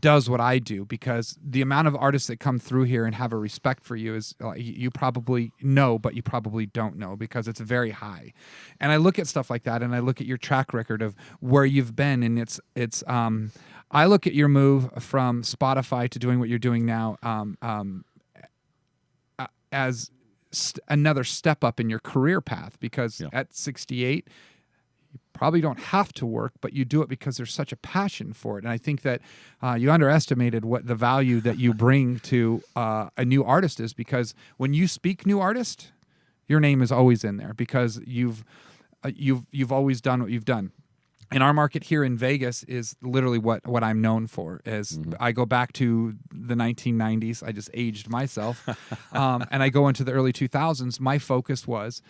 does what I do, because the amount of artists that come through here and have a respect for you is you probably know, but you probably don't know, because it's very high. And I look at stuff like that, and I look at your track record of where you've been, and it's I look at your move from Spotify to doing what you're doing now as another step up in your career path, because at 68. Probably don't have to work, but you do it because there's such a passion for it. And I think that you underestimated what the value that you bring to a new artist is, because when you speak new artist, your name is always in there, because you've always done what you've done. And our market here in Vegas is literally what I'm known for. Is I go back to the 1990s. I just aged myself, and I go into the early 2000s. My focus was,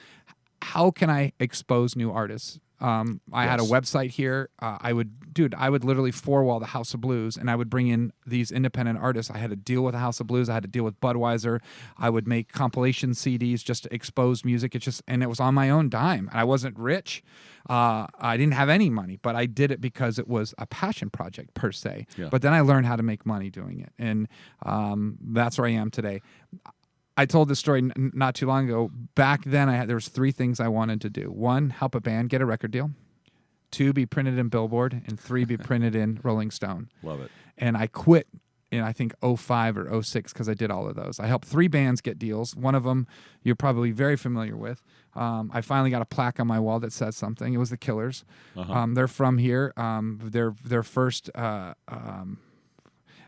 how can I expose new artists? I had a website here. I would literally four-wall the House of Blues, and I would bring in these independent artists. I had to deal with the House of Blues. I had to deal with Budweiser. I would make compilation CDs just to expose music. And it was on my own dime. I wasn't rich. I didn't have any money, but I did it because it was a passion project per se. Yeah. But then I learned how to make money doing it, and that's where I am today. I told this story not too long ago. Back then, there was 3 things I wanted to do. 1, help a band get a record deal. 2, be printed in Billboard. And 3, be printed in Rolling Stone. Love it. And I quit in I think 05 or 06 because I did all of those. I helped 3 bands get deals. One of them you're probably very familiar with. I finally got a plaque on my wall that says something. It was the Killers. They're from here. Their first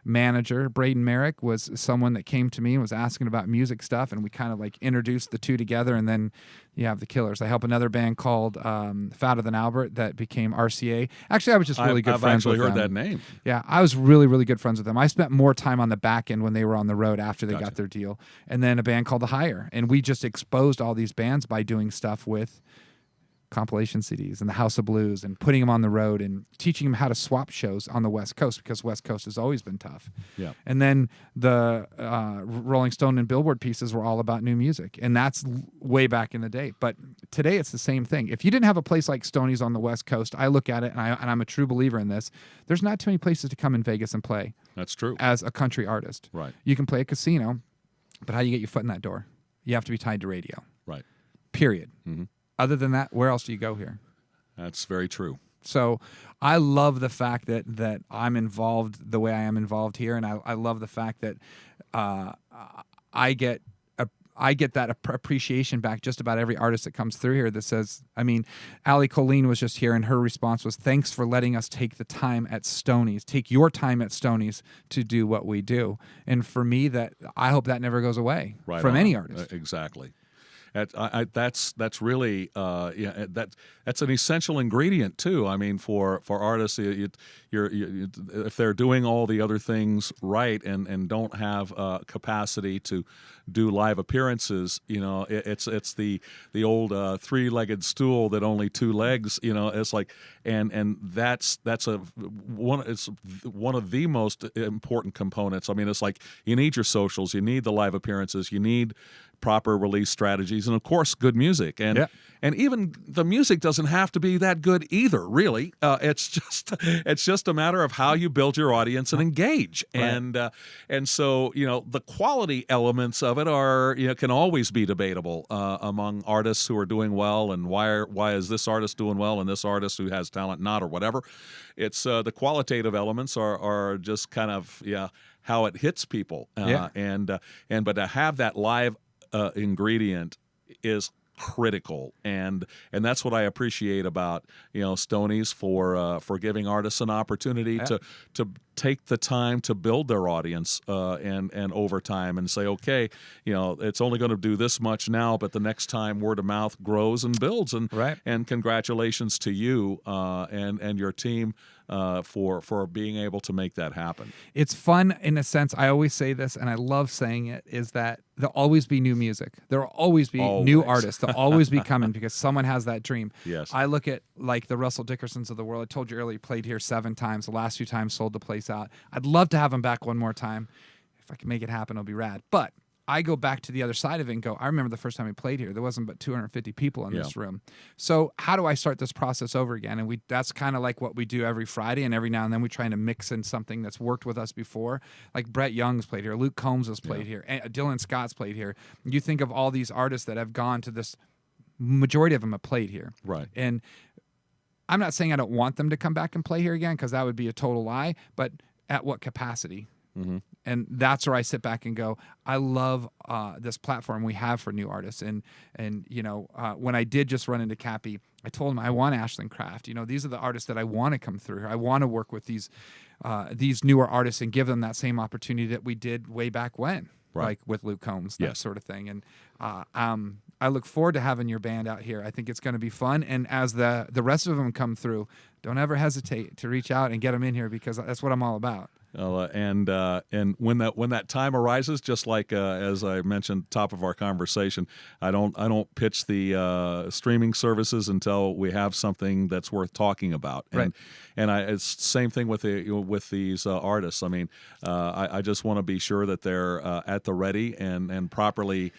manager, Braden Merrick, was someone that came to me and was asking about music stuff, and we kind of like introduced the two together, and then you have the Killers. I help another band called Fatter Than Albert that became RCA. Actually, I was just really good friends with them. I've actually heard that name. Yeah, I was really, really good friends with them. I spent more time on the back end when they were on the road after they got their deal. And then a band called The Hire, and we just exposed all these bands by doing stuff with compilation CDs and the House of Blues and putting them on the road and teaching them how to swap shows on the West Coast because West Coast has always been tough. Yeah. And then the Rolling Stone and Billboard pieces were all about new music, and that's way back in the day. But today it's the same thing. If you didn't have a place like Stoney's on the West Coast, I look at it, and I'm a true believer in this, there's not too many places to come in Vegas and play. That's true. As a country artist. Right. You can play a casino, but how do you get your foot in that door? You have to be tied to radio. Right. Period. Mm-hmm. Other than that, where else do you go here? That's very true. So I love the fact that I'm involved the way I am involved here, and I love the fact that I get that appreciation back just about every artist that comes through here that says, I mean, Allie Colleen was just here, and her response was, thanks for letting us take the time at Stoney's, take your time at Stoney's to do what we do. And for me, that I hope that never goes away from any artist. Exactly. That's really that's an essential ingredient too. I mean, for artists, if they're doing all the other things right and don't have capacity to do live appearances, it's the old three-legged stool that only 2 legs. It's like and that's one of the most important components. I mean, it's like you need your socials, you need the live appearances, you need proper release strategies, and of course good music, and even the music doesn't have to be that good either, really. It's just a matter of how you build your audience and engage. Right. And so the quality elements of it are can always be debatable among artists who are doing well, and why is this artist doing well and this artist who has talent not, or whatever. It's the qualitative elements are just kind of how it hits people, but to have that live ingredient is critical, and that's what I appreciate about Stoney's for giving artists an opportunity to take the time to build their audience and over time, and say, okay, it's only going to do this much now, but the next time word of mouth grows and builds, and congratulations to you and your team for being able to make that happen. It's fun in a sense. I always say this, and I love saying it, is that there'll always be new music. There will always be new artists. They'll always be coming because someone has that dream. Yes. I look at like the Russell Dickersons of the world. I told you earlier, he played here 7 times. The last 2 times sold the place out. I'd love to have him back one more time. If I can make it happen, it'll be rad. But I go back to the other side of it and go, I remember the first time he played here, there wasn't but 250 people in this room. So how do I start this process over again? And that's kind of like what we do every Friday, and every now and then we try to mix in something that's worked with us before. Like Brett Young's played here, Luke Combs has played here, Dylan Scott's played here. You think of all these artists that have gone to this, majority of them have played here. Right. And I'm not saying I don't want them to come back and play here again, because that would be a total lie, but at what capacity? Mm-hmm. And that's where I sit back and go, I love this platform we have for new artists. And when I did just run into Cappy, I told him I want Ashland Craft. These are the artists that I want to come through. I want to work with these newer artists and give them that same opportunity that we did way back when, like with Luke Combs, that sort of thing. And I look forward to having your band out here. I think it's going to be fun. And as the rest of them come through, don't ever hesitate to reach out and get them in here, because that's what I'm all about. And when that time arises, just like as I mentioned top of our conversation, I don't pitch the streaming services until we have something that's worth talking about. And it's the same thing with these artists. I mean, I just want to be sure that they're at the ready and properly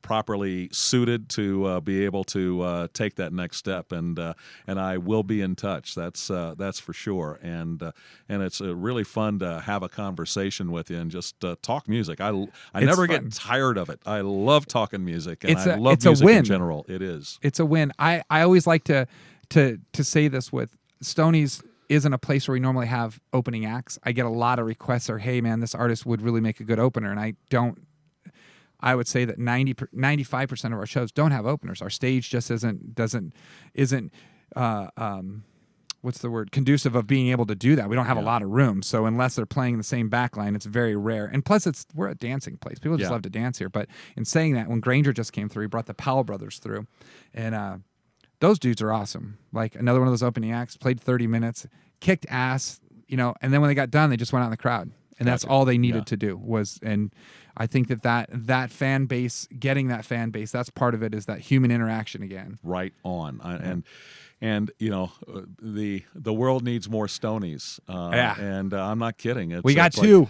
properly suited to be able to take that next step, and I will be in touch. That's for sure. And it's really fun to have a conversation with you and just talk music. I never get tired of it. I love talking music, and I love music in general. It is. It's a win. I always like to say this with Stoney's. isn't a place where we normally have opening acts. I get a lot of requests or, hey man, this artist would really make a good opener. And I would say that 95% of our shows don't have openers. Our stage just isn't what's the word? Conducive of being able to do that. We don't have a lot of room. So unless they're playing the same backline, it's very rare. And plus we're a dancing place. People just love to dance here. But in saying that, when Granger just came through, he brought the Powell brothers through. And those dudes are awesome. Like another one of those opening acts, played 30 minutes, kicked ass, and then when they got done, they just went out in the crowd. And that's all they needed to do was, and I think that fan base, getting that fan base, that's part of it, is that human interaction again. Right on. And the world needs more Stonies. And I'm not kidding. We got two.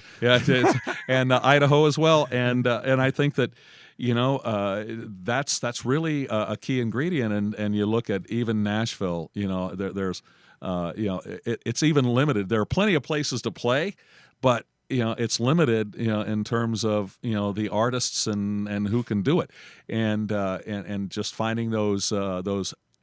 And Idaho as well. And I think that that's really a key ingredient. And you look at even Nashville. There's it's even limited. There are plenty of places to play, but it's limited, in terms of, the artists and who can do it, and just finding those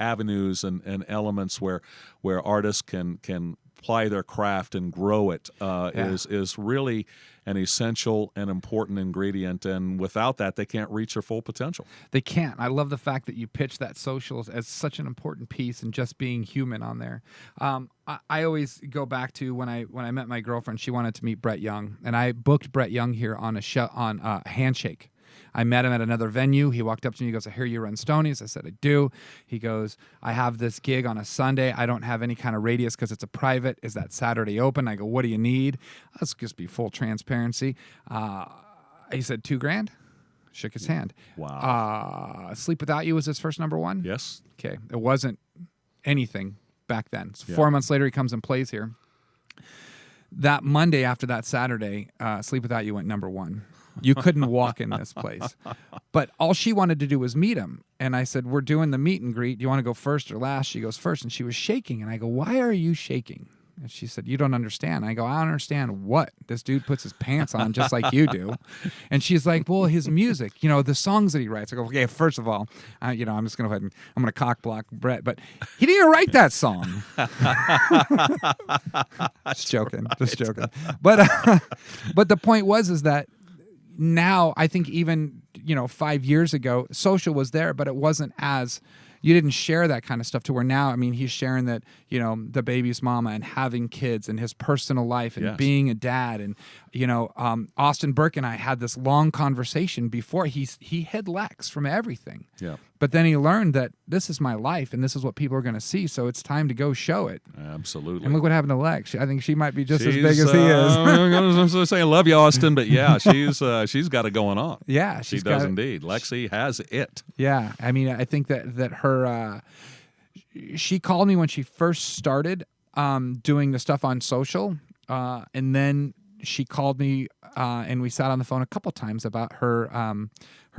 avenues and elements where artists can apply their craft and grow it is really an essential and important ingredient. And without that, they can't reach their full potential. They can't. I love the fact that you pitch that socials as such an important piece and just being human on there. I always go back to when I met my girlfriend. She wanted to meet Brett Young, and I booked Brett Young here on a Handshake. I met him at another venue. He walked up to me. He goes, I hear you run Stonies. I said, I do. He goes, I have this gig on a Sunday. I don't have any kind of radius because it's a private. Is that Saturday open? I go, what do you need? Let's just be full transparency. He said, $2,000. Shook his hand. Wow. Sleep Without You was his first number one? Yes. Okay. It wasn't anything back then. So 4 months later, he comes and plays here. That Monday after that Saturday, Sleep Without You went number one. You couldn't walk in this place. But all she wanted to do was meet him. And I said, we're doing the meet and greet. Do you want to go first or last? She goes first. And she was shaking. And I go, why are you shaking? And she said, you don't understand. I go, I don't understand what? This dude puts his pants on just like you do. And she's like, well, his music, the songs that he writes. I go, okay, first of all, I'm just going to go ahead and I'm going to cock block Brett. But he didn't even write that song. Just joking. But the point is that now, I think even, 5 years ago, social was there, but it wasn't as, you didn't share that kind of stuff to where now, I mean, he's sharing that, the baby's mama and having kids and his personal life and being a dad. And, Austin Burke and I had this long conversation before he hid Lex from everything. Yeah. But then he learned that this is my life and this is what people are going to see. So it's time to go show it. Absolutely. And look what happened to Lex. I think she might be just as big as he is. I'm going to say I love you, Austin, but yeah, she's got it going on. Yeah, she does indeed. Lexi has it. Yeah, I mean, I think that her, she called me when she first started doing the stuff on social, and then she called me and we sat on the phone a couple times about her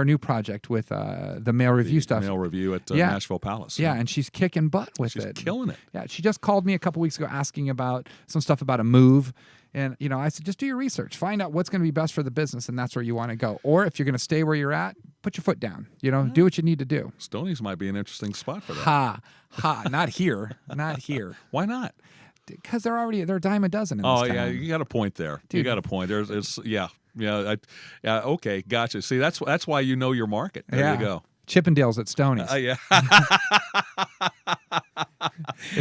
new project with the Mail Review stuff. Mail Review at Nashville Palace. Yeah, and she's kicking butt with it. She's killing it. Yeah, she just called me a couple weeks ago asking about some stuff about a move. And, I said, just do your research. Find out what's going to be best for the business, and that's where you want to go. Or if you're going to stay where you're at, put your foot down. Do what you need to do. Stonies might be an interesting spot for that. Not here. Not here. Why not? Because they're a dime a dozen in this town. Yeah, you got a point there. Dude. You got a point. Okay, gotcha. See, that's why you know your market. There you go. Chippendales at Stonies. Yeah.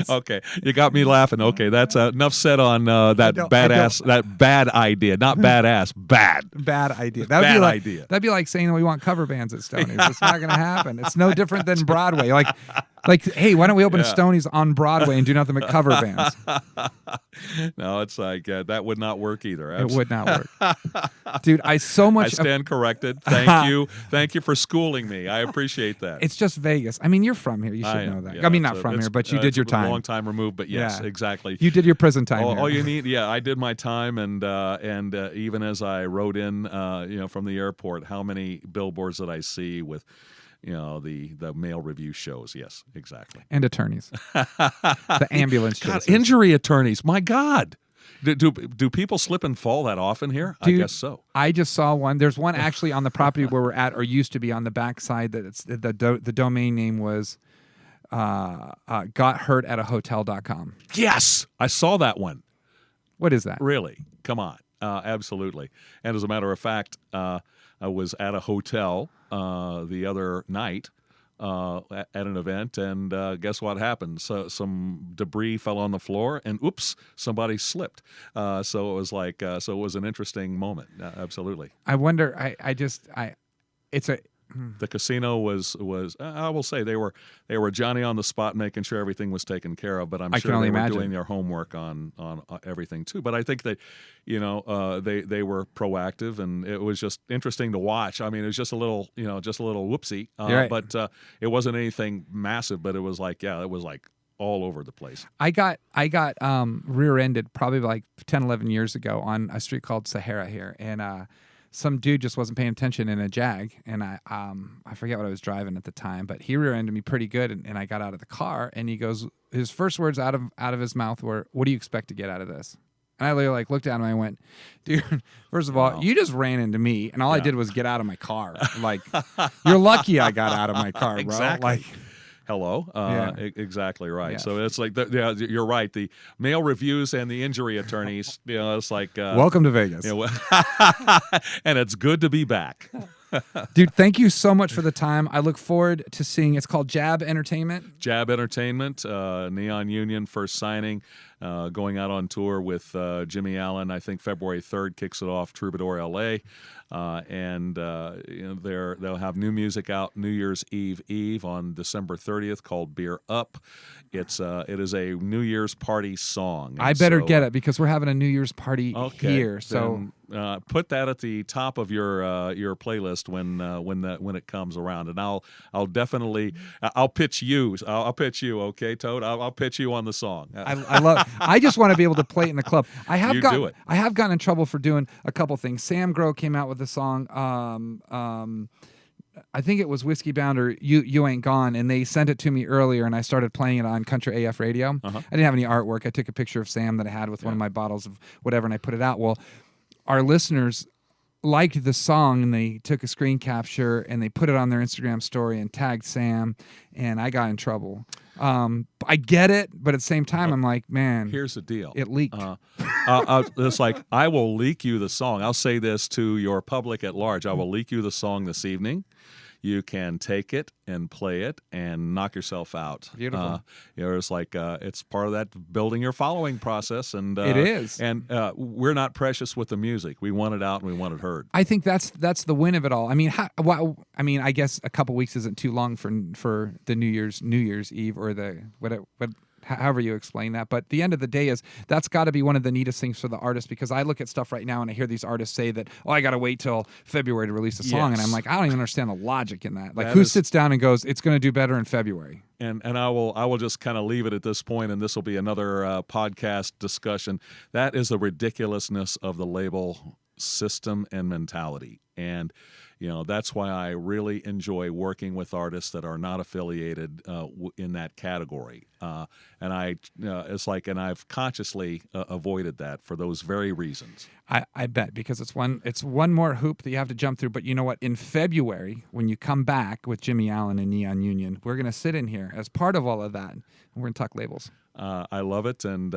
Okay, you got me laughing. Okay, that's enough said on that bad idea. Not badass, bad. Bad idea. Bad idea. That'd be like saying that we want cover bands at Stonies. It's not going to happen. It's no different than Broadway. Like, hey, why don't we open a Stonies on Broadway and do nothing but cover bands? No, it's like that would not work either. It would not work. Dude, I stand corrected. Thank you. Thank you for schooling me. I appreciate that. It's just Vegas. I mean, you're from here. You should know that. Yeah, I mean, not from here, but you did your time. A long time removed, but yes, exactly. You did your prison time here. All you need, I did my time, and even as I rode in, from the airport, how many billboards did I see with the Mail Review shows? Yes, exactly. And attorneys. The ambulance chases. Injury attorneys. My God. Do people slip and fall that often here? Dude, I guess so. I just saw one. There's one actually on the property where we're at, or used to be on the backside. That it's the domain name was got hurt at a hotel.com. Yes, I saw that one. What is that? Really? Come on. Absolutely. And as a matter of fact, I was at a hotel the other night at an event, and guess what happened? So some debris fell on the floor, and oops, somebody slipped. So it was like, so it was an interesting moment. Absolutely. I wonder. It's a. The casino was I will say they were Johnny on the spot, making sure everything was taken care of. But I'm sure they were doing their homework on everything too. But I think that they were proactive, and it was just interesting to watch. I mean, it was just a little whoopsie, right. But it wasn't anything massive. But it was like it was like all over the place. I got rear-ended probably like 10, 11 years ago on a street called Sahara here, and some dude just wasn't paying attention in a Jag, and I forget what I was driving at the time, but he rear-ended me pretty good, and I got out of the car, and he goes, his first words out of his mouth were, "What do you expect to get out of this?" And I literally looked at him and I went, "Dude, first of all, you just ran into me, and all I did was get out of my car. Like, you're lucky I got out of my car, bro." Exactly. Like, hello. Exactly right. Yeah. So it's like, you're right. The mail reviews and the injury attorneys, it's like. Welcome to Vegas. And it's good to be back. Dude, thank you so much for the time. I look forward to seeing, it's called Jab Entertainment. Jab Entertainment, Neon Union, first signing, going out on tour with Jimmy Allen. I think February 3rd kicks it off, Troubadour LA. And they'll have new music out New Year's Eve on December 30th called Beer Up. It is a New Year's party song. I better get it because we're having a New Year's party here. So put that at the top of your playlist when it comes around, and I'll definitely I'll pitch you. I'll pitch you, okay, Toad? I'll pitch you on the song. I love. I just want to be able to play it in the club. I have do it. I have gotten in trouble for doing a couple things. Sam Grow came out with the song. I think it was Whiskey Bound or You Ain't Gone, and they sent it to me earlier, and I started playing it on Country AF Radio. I didn't have any artwork. I took a picture of Sam that I had with one of my bottles of whatever, and I put it out. Well, our listeners liked the song, and they took a screen capture, and they put it on their Instagram story and tagged Sam, and I got in trouble. I get it, but at the same time, I'm like, man, here's the deal. It leaked. It's like, I will leak you the song. I'll say this to your public at large. I will leak you the song this evening. You can take it and play it and knock yourself out. Beautiful. It's like it's part of that building your following process, and it is. And we're not precious with the music. We want it out and we want it heard. I think that's the win of it all. I mean, I guess a couple weeks isn't too long for the New Year's Eve or the however you explain that. But the end of the day is that's got to be one of the neatest things for the artist, because I look at stuff right now and I hear these artists say that, I got to wait till February to release a song. Yes. And I'm like, I don't even understand the logic in that. Like, who sits down and goes, it's going to do better in February? And I will just kind of leave it at this point, and this will be another podcast discussion. That is the ridiculousness of the label system and mentality. And that's why I really enjoy working with artists that are not affiliated in that category. And I've consciously avoided that for those very reasons. I bet, because it's one more hoop that you have to jump through. But you know what? In February, when you come back with Jimmy Allen and Neon Union, we're going to sit in here as part of all of that, and we're going to talk labels. I love it, and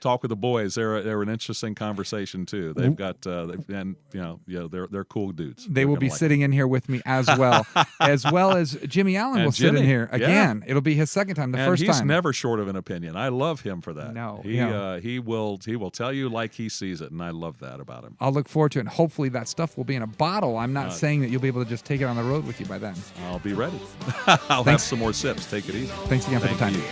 talk with the boys. They're an interesting conversation too. They've got they're cool dudes. They will be sitting in here with me as well, as Jimmy Allen will sit in here again. It'll be his second time. First he's time. never short of an opinion. I love him for that. No, he will tell you like he sees it, and I love that about him. I'll look forward to it. And hopefully that stuff will be in a bottle. I'm not saying that you'll be able to just take it on the road with you by then. I'll be ready. I'll have some more sips. Take it easy. Thanks again for the time. You.